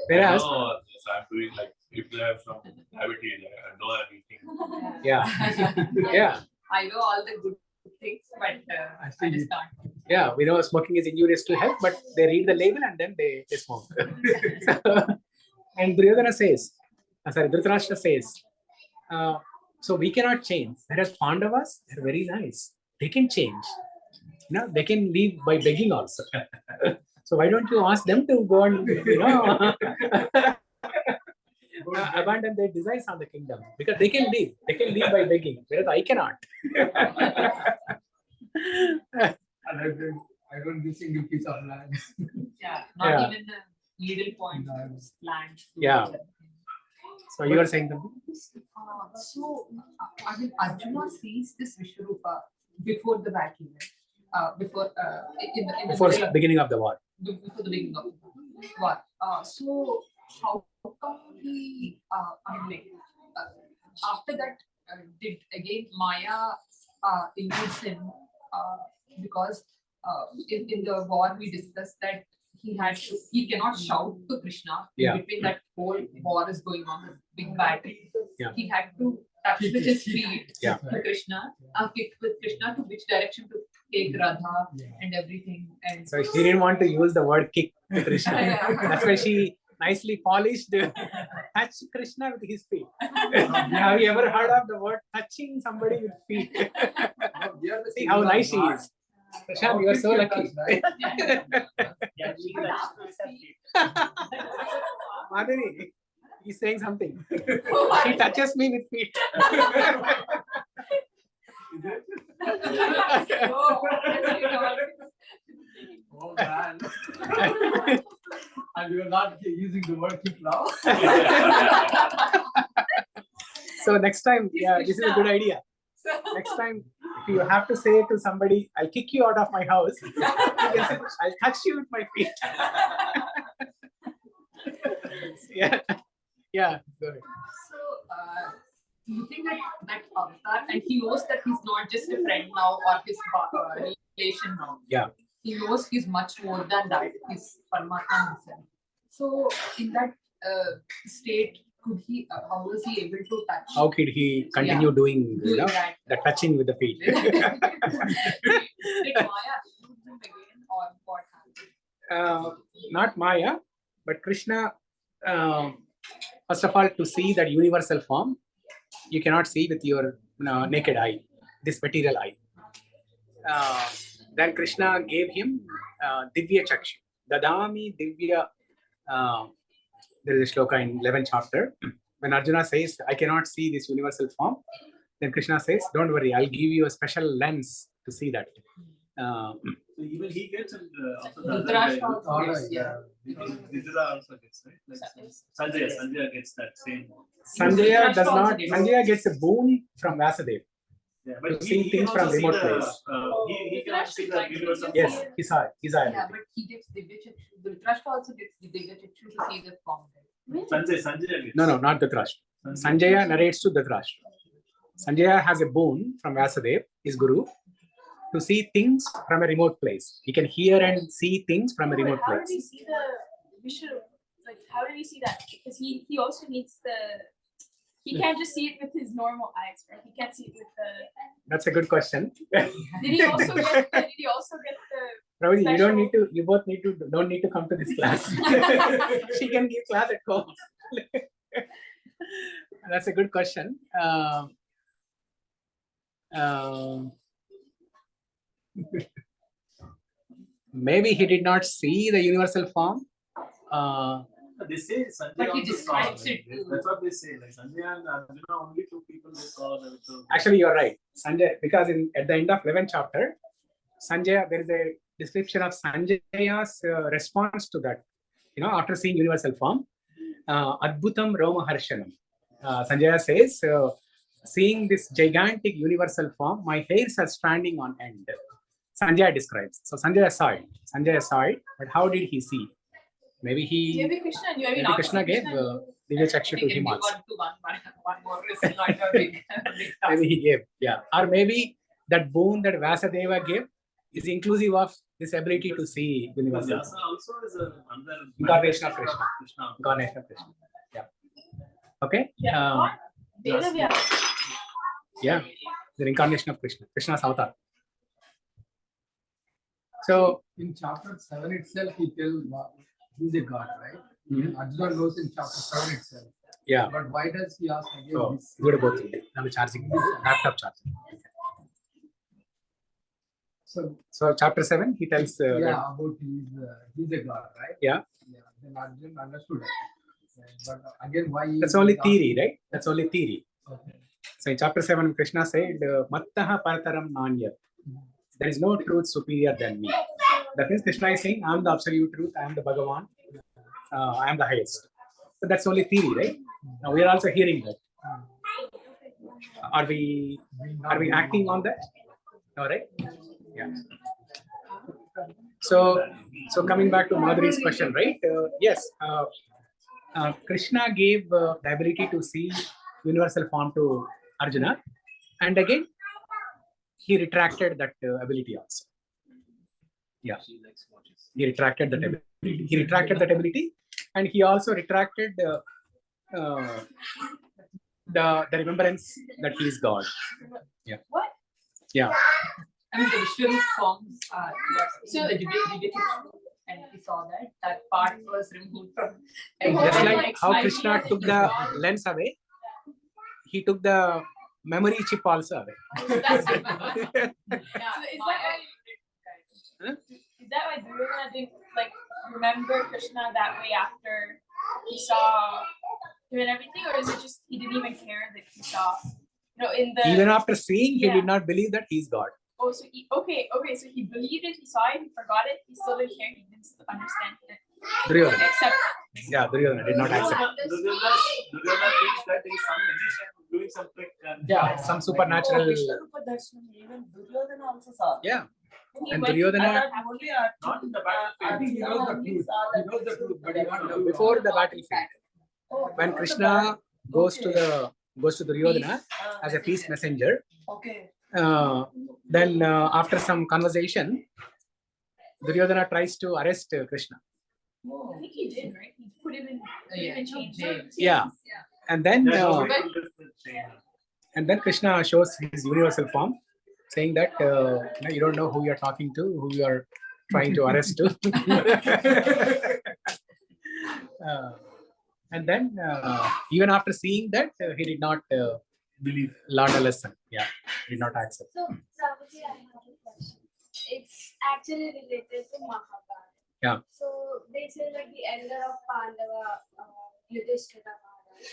Whereas, I'm doing like, if they have some diabetes, I know everything. Yeah. Yeah. I know all the good things, but I just can't. Yeah, we know smoking is injurious to health, but they read the label and then they smoke. And Duryodhana says, Dhritarashtra says, so we cannot change. Whereas Pandavas, they're very nice. They can change. They can live by begging also. So why don't you ask them to go and, abandon their desires on the kingdom because they can live. They can live by begging, whereas I cannot. I don't give single piece of land. Yeah, not Yeah. even the little point of land. Yeah. So you are saying something? I mean, Arjuna sees this Vishwarupa before the battle, right? Before in the Before middle of- beginning of the war. before the beginning of the war. So how come he? I mean, like, after that, did again Maya induce him? Because in the war we discussed that he cannot shout to Krishna in Yeah. between that whole war is going on, this big battle. Yeah. He had to touch with his feet Yeah. to Krishna, kick with Krishna to which direction to take Radha and everything. And So she didn't want to use the word kick to Krishna. That's why she nicely polished touch Krishna with his feet. Have you ever heard of the word touching somebody with feet? See how nice she is. Prashant, you are so lucky. Madhuri, he's saying something. She touches me with feet. Oh man. And you are not using the word kick now. So next time, yeah, this is a good idea. Next time, if you have to say to somebody, I'll kick you out of my house, you can say, I'll touch you with my feet. Yeah. Yeah. Go ahead. so you think that avatar, and he knows that he's not just a friend now or his relation now. Yeah. He knows he's much more than that. He's Paramatma himself. So in that state, could he? How was he able to touch? How could he continue doing that? the touching with the feet? Did Maya use him again, or what happened? Not Maya, but Krishna. First of all, to see that universal form, you cannot see with your naked eye, this material eye. Then Krishna gave him Divya Chakshu. Dadami Divya. There is a shloka in 11th chapter. When Arjuna says, I cannot see this universal form, then Krishna says, don't worry, I'll give you a special lens to see that. So even he gets, and after Dhritarashtra that, also gets, yeah. Vidura also gets, right? Like Sanjaya gets that same. Sanjaya does Dhritarashtra not, also gets. Sanjaya gets a boon from Vasudev. Yeah, To but see he things can from also see remote the, place. he can see the universal Yes, form. he saw it. He saw it. Yeah, but he gets Divya Chakshu. Dhritarashtra also gets the Divya Chakshu to see the form. Sanjaya gets. No, not Dhritarashtra. Sanjaya narrates to Dhritarashtra. Sanjaya has a boon from Vasudev, his guru, to see things from a remote place. He can hear and see things from a remote How did he place. see how did he see that? Because he also needs he can't just see it with his normal eyes, right? He can't see it with the. That's a good question. Did he also get the? Prabhuji, you both don't need to come to this class. She can give class at home. That's a good question. Maybe he did not see the universal form. They say Sanjaya But he also describes saw, it right? too. That's what they say. Like Sanjaya and Arjuna, only two people they saw. Actually, you're right. Sanjay, because at the end of 11th chapter, Sanjaya, there is a description of Sanjaya's response to that. After seeing universal form, Adbhutam Roma Harshanam. Sanjaya says, seeing this gigantic universal form, my hairs are standing on end. Sanjaya describes. So Sanjaya saw it. But how did he see? Maybe Krishna gave Divya Chakshu to him also. One more is not a big Maybe he gave, yeah. Or maybe that boon that Vasudeva gave is inclusive of this ability to see universal. Vyasa also is another Incarnation of Krishna. Krishna. Incarnation of Krishna. Yeah. Okay. Yeah. The incarnation of Krishna. Krishna's avatar. So In chapter 7 itself, he tells he's a god, right? Arjuna knows in chapter 7 itself. yeah. But why does he ask again So this? good about it. I'm charging laptop charging. So chapter 7, he tells about he's a god, right? Yeah. Then Arjuna understood it. But again, why? That's only theory, right? That's only theory. So in chapter 7, Krishna said, Mattaha parataram nanya. There is no truth superior than me. That means Krishna is saying, I am the absolute truth, I am the Bhagavan, I am the highest. But that's only theory, right? Now we are also hearing that. Are we acting on that? All right. Yeah. So coming back to Madhuri's question, right? Yes. Krishna gave the ability to see universal form to Arjuna, and again he retracted that ability also. Yeah, he retracted that ability. He retracted that ability, and he also retracted the remembrance that he is God. Yeah. What? Yeah. I mean, the visual forms are so the debate, and we saw that part was removed from. Just like how Krishna took the lens away, he took the memory chip also away. Is that why Duryodhana didn't like remember Krishna that way after he saw him and everything, or is it just he didn't even care that he saw? In the even after seeing, he did not believe that he is God. Oh, so okay. So he believed it, he saw it, he forgot it, he still didn't care, he didn't understand it. Duryodhana. Accept it. Yeah, Duryodhana did not accept. Duryodhana thinks that there is some magician doing some trick. Yeah, some supernatural. Even Duryodhana also saw. Yeah. And Duryodhana, Not in the battlefield. He knows the truth. He knows the truth, but he wants to before the battlefield, when Krishna goes to Duryodhana as a peace messenger, Okay. then after some conversation, Duryodhana tries to arrest Krishna. I think he did, right? He put him in chains. Yeah, and then Krishna shows his universal form, saying that you don't know who you are talking to, who you are trying to arrest to. And then even after seeing that, he did not learn a lesson. Yeah, he did not accept. So, Prabhuji, I have a question. It's actually related to Mahabharata. Yeah. So they say that the elder of Pandava, Yudhishthira Maharaj.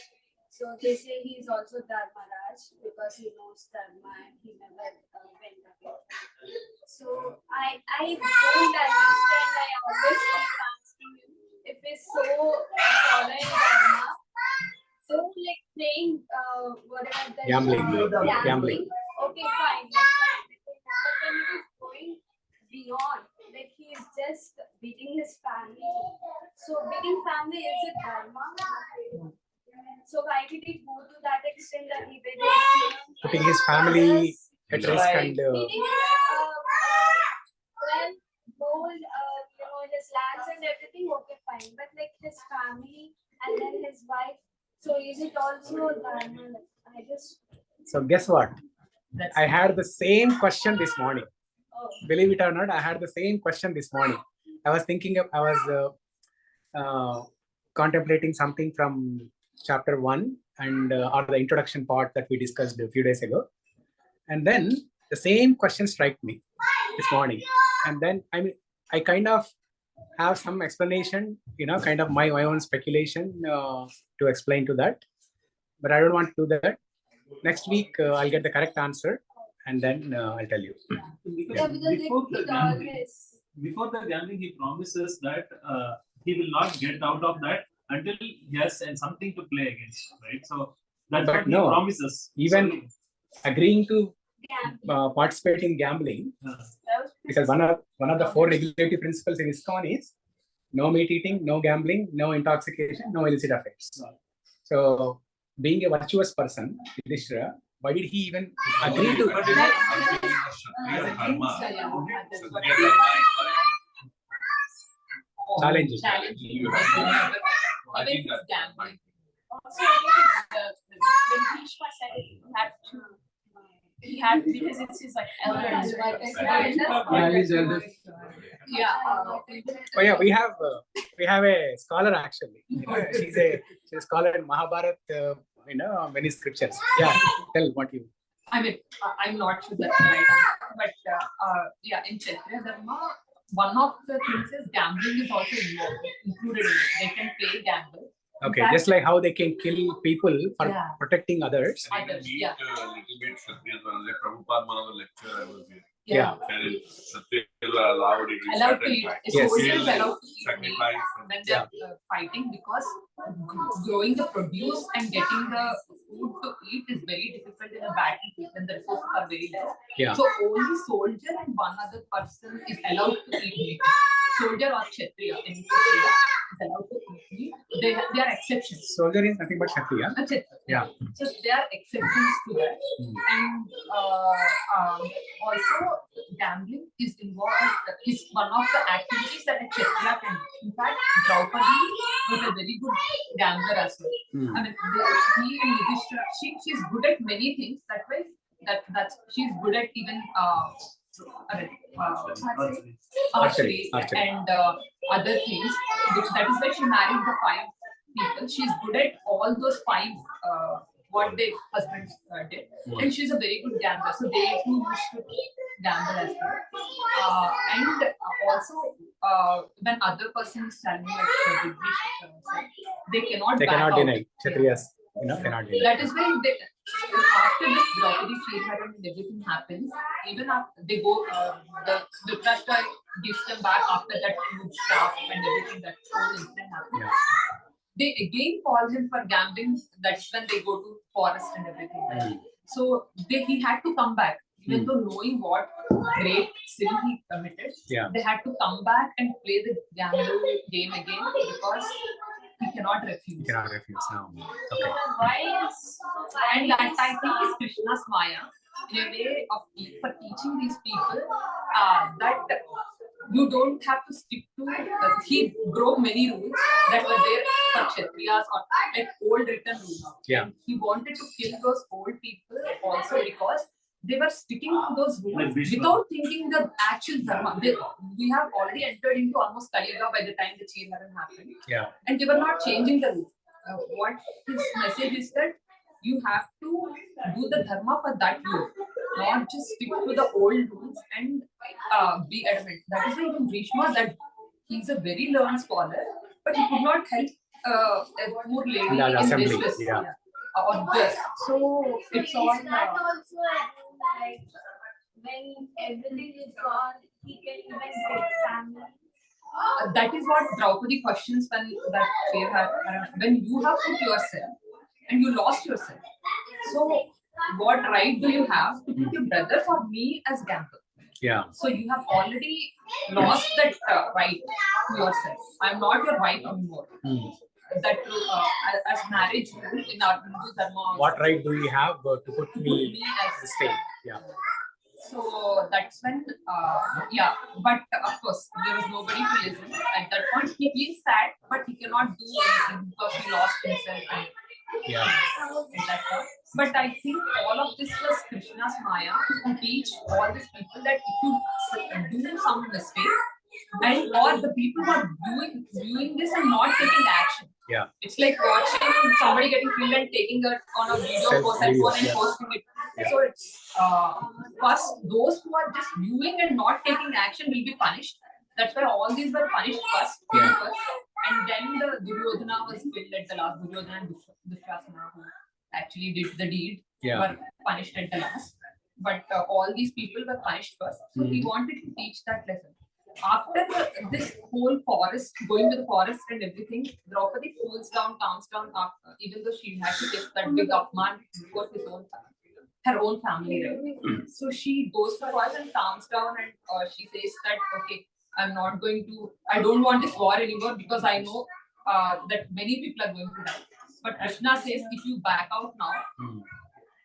So they say he's also Dharmaraj because he knows Dharma and he never went away. So I don't understand. I always keep asking him if he's so following Dharma. So like playing whatever the Gambling. Okay, fine. But then he is going beyond. Like he is just beating his family. So beating family is it Dharma? So why did he go to that extent that he did putting his family at risk and beating his gold, his lands and everything? Okay, fine. But like his family and then his wife. So is it also Dharma? So guess what? I had the same question this morning. Believe it or not, I had the same question this morning. I was contemplating something from chapter 1 and or the introduction part that we discussed a few days ago. And then the same question struck me this morning. And then I kind of have some explanation, kind of my own speculation to explain to that. But I don't want to do that. Next week, I'll get the correct answer and then I'll tell you. Before the gambling, he promises that he will not get out of that until he has something to play against, right? So that's what he promises. Even agreeing to participate in gambling, because one of the 4 regulative principles in ISKCON is no meat eating, no gambling, no intoxication, no illicit affairs. So being a virtuous person, Yudhishthira, why did he even agree to challenge? Also, when Bhishma said it, he had because it's his like elders, right? Yeah. Oh yeah, we have a scholar actually. She's a scholar in Mahabharata. Many scriptures. Yeah, tell what you. I mean, I'm not sure that's right, but yeah, in Kshatriya Dharma, one of the things is gambling is also included in it. They can play gamble, Okay, fact- just like how they can kill people for Yeah. protecting others. And even Others, meet yeah. little bit Kshatriyas, like Prabhupada, one of the lecture I was here. Yeah. And Kshatriyas are allowed to eat Allowed to certain eat. kinds. Yes. Soldiers allowed to eat meat Sacrifice and when they are fighting, because growing the produce and getting the food to eat is very difficult in a battle when the resources are very low. Yeah. So only soldier and one other person is allowed to eat meat. Soldier or Kshatriya, any Kshatriya is allowed to eat meat. They are exceptions. Soldier is nothing but Kshatriya. Yeah. So there are exceptions to that. And also gambling is involved, is one of the activities that a Kshatriya can do. In fact, Draupadi was a very good gambler as well. I mean, he and Yudhishthira, she's good at many things. That way, that's she's good at even archery and other things. That is why she married the 5 people. She's good at all those 5 what their husbands did, and she's a very good gambler. So they too used to gamble as well. And also when other persons telling like they cannot deny. Kshatriyas, cannot deny. That is why they, after this Draupadi Sridharan and everything happens, even after they go, the Dhritarashtra gives them back after that huge trap and everything, that whole incident happens. Yeah. They again call him for gambling. That's when they go to forest and everything. So he had to come back, even though knowing what great sin he committed. Yeah. They had to come back and play the gambling game again because he cannot refuse. He cannot refuse now. Okay. Why is, and that I think is Krishna's Maya, in a way of for teaching these people that you don't have to stick to. He broke many rules that were there for Kshatriyas or like old written rules. Yeah. And he wanted to kill those old people also because they were sticking to those rules without thinking the actual dharma. We have already entered into almost Kali Yuga by the time the change hadn't happened. Yeah. And they were not changing the rules. What his message is that you have to do the dharma for that rule, not just stick to the old rules and be adamant. That is why even Bhishma, that he's a very learned scholar, but he could not help a poor lady in the assembly. distress. Yeah. Or this. So it's all. That also like when everything is gone, he can even get family. That is what Draupadi questions when that fear when you have put yourself and you lost yourself. So what right do you have to put your brother for me as gambler? Yeah. So you have already lost that right to yourself. I'm not your wife anymore. That as marriage rule in our Hindu dharma. What right do we have to put me as the state? Yeah. So that's when, but of course, there was nobody to listen. At that point, he feels sad, but he cannot do anything because he lost himself. And, but I think all of this was Krishna's Maya to teach all these people that if you do some mistake, and or the people who are viewing this and not taking action. Yeah. It's like watching somebody getting killed and taking it on a video for cell phone and posting it. Yeah. So it's first those who are just viewing and not taking action will be punished. That's why all these were punished first. Yeah. And then the Duryodhana was killed at the last. Duryodhana and Dushasana, who actually did the deed, were punished at the last. But all these people were punished first. So he wanted to teach that lesson. After this whole forest, going to the forest and everything, Draupadi cools down, calms down, even though she had to take that big upman before her own family, right? So she goes to us and calms down, and she says that, okay, I don't want this war anymore because I know that many people are going to die. But Krishna says, if you back out now,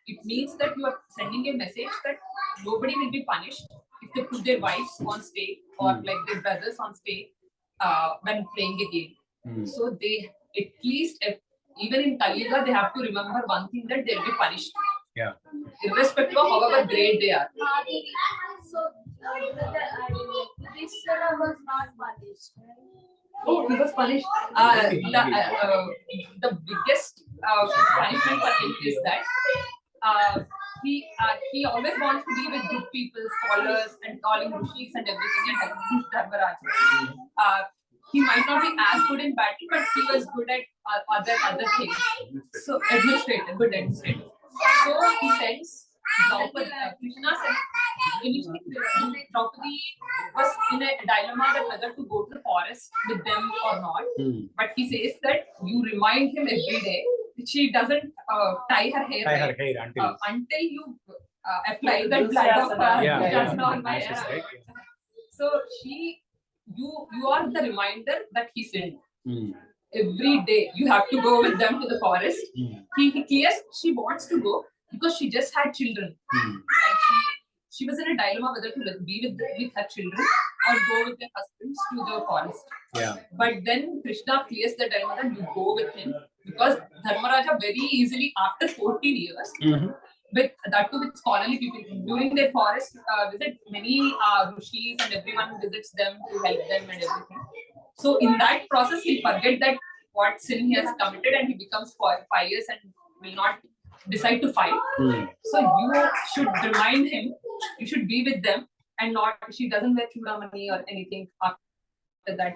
it means that you are sending a message that nobody will be punished if they put their wives on stake or like their brothers on stake when playing a game. So they, at least, even in Kali Yuga, they have to remember one thing, that they'll be punished. Yeah. Irrespective of however great they are. So Yudhishthira was not punished. Oh, he was punished. The biggest punishment for him is that he always wants to be with good people, scholars, and calling rishis and everything, and helping his Dharmaraj. he might not be as good in battle, but he was good at other things. So administrative, good administrative. So he sends Draupadi. Krishna said, initially Draupadi was in a dilemma that whether to go to the forest with them or not. But he says that you remind him every day. She doesn't tie her hair, until you apply that blood of on my hair. Right. So you are the reminder that he sent. Every day you have to go with them to the forest. He clears she wants to go because she just had children. And she was in a dilemma whether to be with her children or go with their husbands to the forest. But then Krishna clears the dilemma that you go with him because Dharmaraja very easily after 14 years with that too with scholarly people during their forest visit, many rishis and everyone visits them to help them and everything. So in that process he'll forget that what sin he has committed and he becomes pious and will not decide to fight. So you should remind him, you should be with them and not, she doesn't wear chudamani or anything after that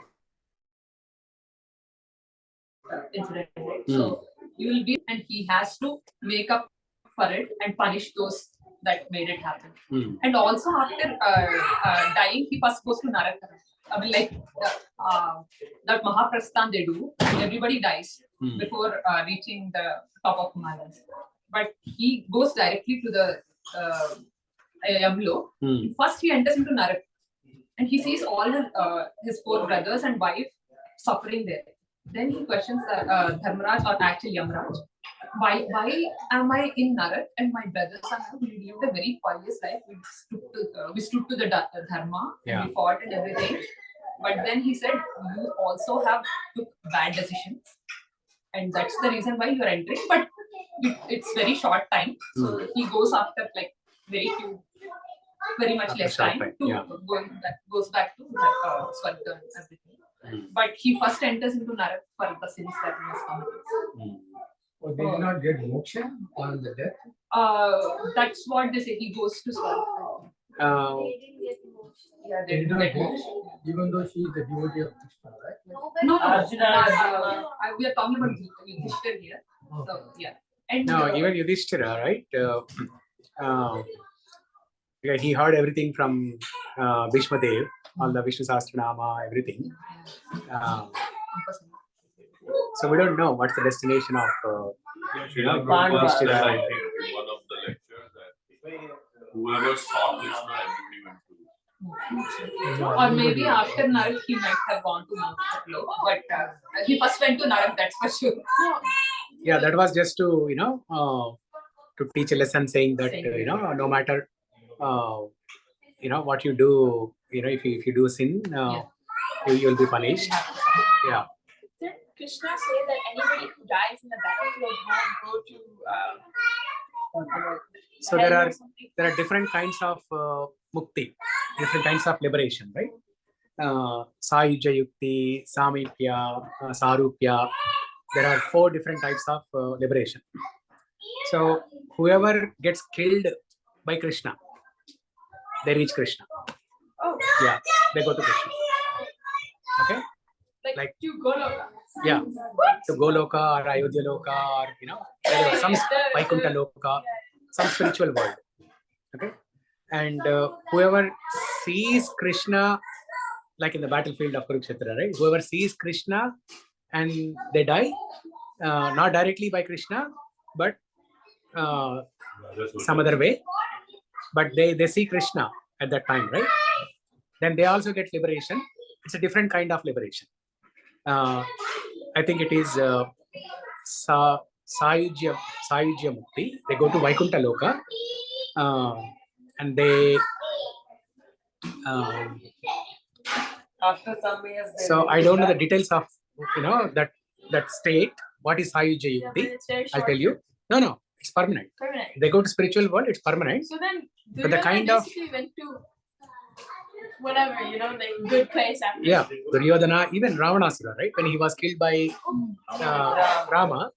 incident. So you will be, and he has to make up for it and punish those that made it happen. And also after dying, he first goes to Naraka. I mean, like that Mahaprasthan they do, everybody dies before reaching the top of Himalayas. But he goes directly to the Yamlo. First he enters into Naraka and he sees all his four brothers and wife suffering there. Then he questions Dharmaraj or actually Yamraj. Why am I in Narak and my brothers are now? We lived a very pious life. We stood to the dharma and we fought and everything. But then he said, you also have took bad decisions. And that's the reason why you're entering. But it's very short time. So he goes after like very much less time to goes back to Swarga and everything. But he first enters into Narak for the sins that he has committed. Oh, they did not get moksha on the death? That's what they say. He goes to Swarga. They didn't get moksha. Yeah, They did not get even though she is the devotee of Krishna, right? No. We are talking about Yudhishthira here. So, yeah. And no, even Yudhishthira, right? He heard everything from Bhishma Dev, all the Vishnu Sahasranama, everything. So we don't know what's the destination of Yudhishthira. I think in one of the lectures that whoever saw Krishna, everybody went to. Or maybe after Narak he might have gone to Mount Kapilo, but he first went to Narak, that's for sure. Yeah, that was just to to teach a lesson, saying that no matter what you do, if you do sin, you will be punished. Yeah. Did Krishna say that anybody who dies in the battlefield won't go to? So there are different kinds of mukti, different kinds of liberation, right? Sayujya Yukti, Samipya, Sarupya. There are 4 different types of liberation. So whoever gets killed by Krishna, they reach Krishna. Oh. Yeah, they go to Krishna. Okay? Like to Goloka. Yeah, to Goloka or Ayodhya Loka or some Vaikuntha Loka, some spiritual world. Okay? And whoever sees Krishna, like in the battlefield of Kurukshetra, right? Whoever sees Krishna and they die, not directly by Krishna, but some other way, but they see Krishna at that time, right? Then they also get liberation. It's a different kind of liberation. I think it is Sayujya Mukti. They go to Vaikuntha Loka and they After some years, so I don't know the details of that state. What is Sayujya Yukti? I'll tell you. No, it's permanent. They go to spiritual world, it's permanent. So then But the kind of basically went to whatever, like good place after. Yeah, Duryodhana, even Ravanasura, right? When he was killed by Rama.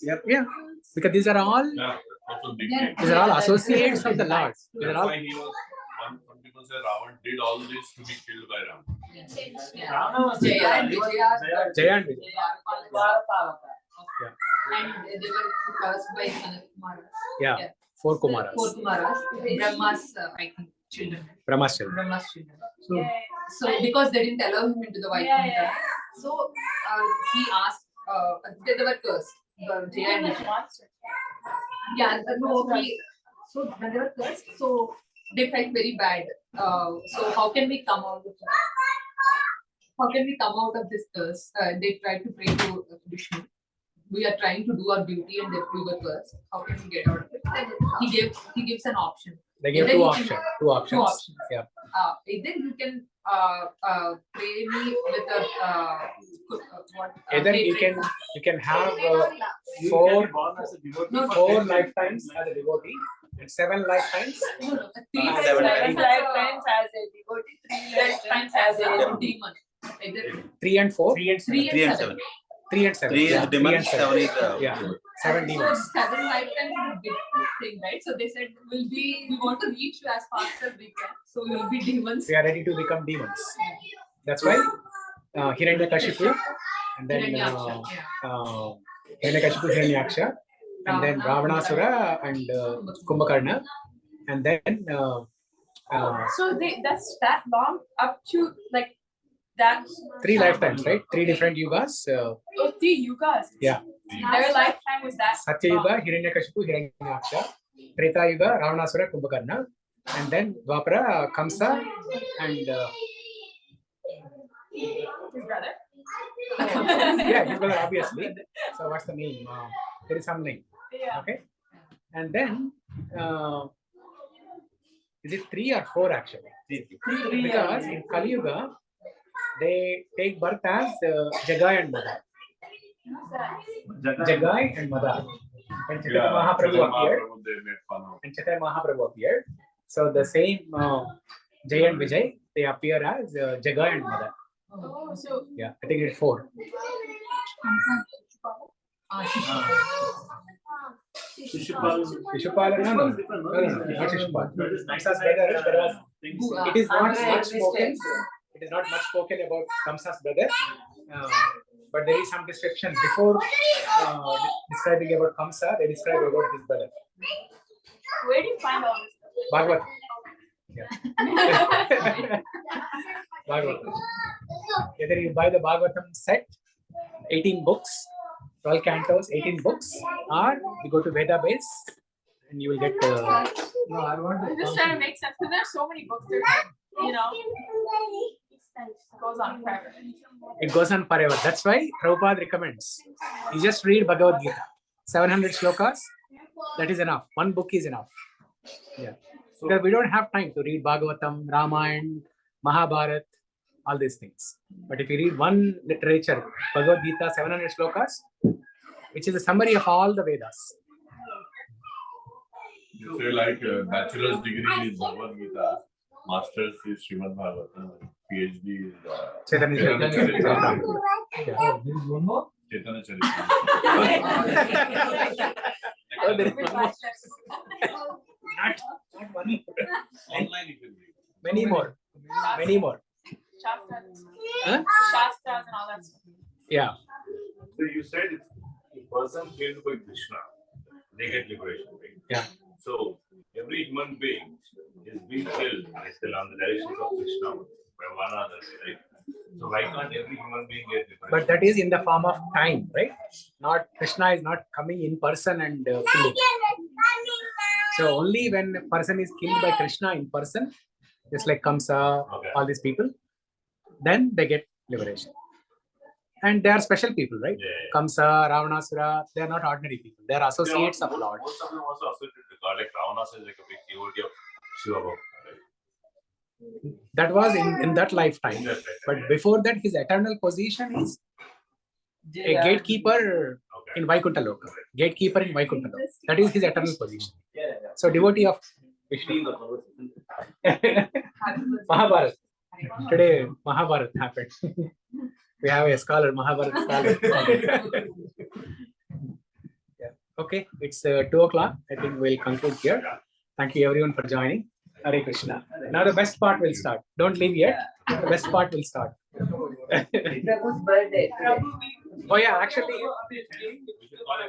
Yeah, because these are all associates of the Lord. These are all. That's why he was, some people Bhagavatam says Ravan did all this to be killed by Ram. Ravana was Jaya and he was- Vijaya. Jaya and Vijaya. And they were cursed by Sanat Yeah, 4 Kumaras. 4 Kumaras, Brahma's, I think, children. Brahma's children. Brahma's children. So because they didn't allow him into the Vaikuntha, so he asked, they were cursed. Jaya and Vijaya. Yeah, so when they were cursed, so they felt very bad. So how can we come out of it? How can we come out of this curse? They tried to pray to Vishnu. We are trying to do our duty and we were cursed. How can we get out of it? He gives an option. They gave Either two you options. can- Two options. Two options. Yeah. Either you can pray me with a what? Either you can have 4 lifetimes as a devotee and 7 lifetimes. No, 7 7 lifetimes as a devotee, 3 lifetimes as a demon. Either 3 and 4. 3 and 7. 3 and 7. 3 is Yeah, demon, 3 and 7 is Yeah. 7 So demons. 7 lifetimes is a big thing, right? So they said we want to reach you as fast as we can. So we'll be demons. We are ready to become demons. That's why Hiranyakashipu and then Hiranyaksha, Hiranyakashipu, Hiranyaksha, and then Ravanasura and Kumbhakarna, and then So that's that long up to like that. 3 lifetimes, right? 3 different yugas. 3 yugas. Yeah. Their lifetime was that. Satya Yuga, Hiranyakashipu, Hiranyaksha, Treta Yuga, Ravanasura, Kumbhakarna, and then Dwapara, Kamsa, and His brother. yeah, his brother obviously. So what's the name? There is some name. Yeah. Okay, and then is it 3 or 4 actually? 3. Because in Kali Yuga they take birth as Jagai and Madha. Jagai and Madha. When Chaitanya Mahaprabhu appeared, They made fun of. and Chaitanya Mahaprabhu appeared, so the same Jay and Vijay, they appear as Jagai and Madha. Oh, so Yeah, I think it's 4. Shishupal, no, not Shishupal. Kamsa's brother, it is not much spoken. It is not much spoken about Kamsa's brother, but there is some description before describing about Kamsa. They describe about his brother. where do you find all this stuff? Bhagavad. Yeah. Bhagavad. Either you buy the Bhagavatam set, 18 books, 12 cantos, 18 books, or you go to Veda base and you will get. No, I want I'm to just trying to make sense because there's so many books. There's like, it goes on forever. It goes on forever. That's why Prabhupada recommends you just read Bhagavad Gita, 700 shlokas. That is enough. One book is enough. Yeah. Because we don't have time to read Bhagavatam, Ramayana, Mahabharata, all these things. But if you read one literature, Bhagavad Gita, 700 shlokas, which is a summary of all the Vedas. You say like bachelor's degree is Bhagavad Gita, master's is Srimad Bhagavatam, PhD is Chaitanya Charitamrita. Oh, there is one more? Chaitanya Charitamrita. Oh, there is one more. Not one more. Online you can read. Many more. Many more. Shastas. Huh? Shastas and all that stuff. Yeah. So you said if a person killed by Krishna, they get liberation. Right? Yeah. So every human being is being killed still on the directions of Krishna by one other, right? So why can't every human being get liberation? But that is in the form of time, right? Not Krishna is not coming in person and killing. So only when a person is killed by Krishna in person, just like Kamsa, all these people, then they get liberation. And they are special people, right? Kamsa, Ravanasura, they are not ordinary people. They are associates of Lord. Most of them also associated with God. Like Ravana is like a big devotee of Shiva Bhakti, right? That was in that lifetime. But before that, his eternal position is a gatekeeper in Vaikuntha Loka. Gatekeeper in Vaikuntha Loka. That is his eternal position. So devotee of Vishnu. Mahabharata. Today Mahabharata happened. We have a scholar, Mahabharata scholar. Yeah. Okay, it's 2 o'clock. I think we'll conclude here. Thank you everyone for joining. Hare Krishna. Now the best part will start. Don't leave yet. The best part will start. Prabhu's birthday. Oh yeah, actually, We should call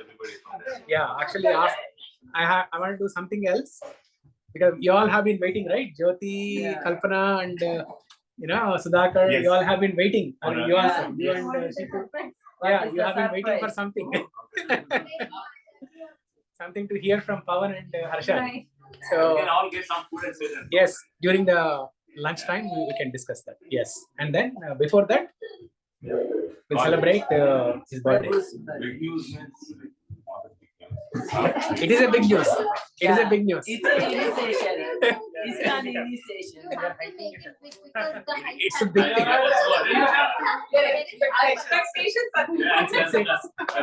everybody from there. yeah, actually, I want to do something else because you all have been waiting, right? Jyoti, Yeah. Kalpana, and Sudhakar. Yes. You all have been waiting. I mean, you Yeah. also, you and Shiku. Yeah, you have been waiting for something. Something to hear from Pawan and Harsha. Right. We So can all get some food and sit and yes, during the lunchtime we can discuss that. Yes, and then before that we'll celebrate his birthday. Prabhu's birthday. big news means It is a big news. It is a big news. It's an initiation. It's an initiation. It's a big thing. Expectations are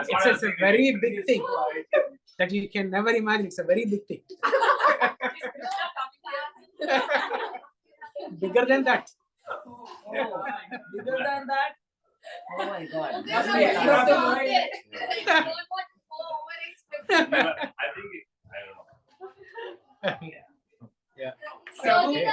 It's a very big thing that you can never imagine. It's a very big thing. Bigger than that. Oh, bigger than that? Oh my God. I think I don't know. Yeah. So, Okay.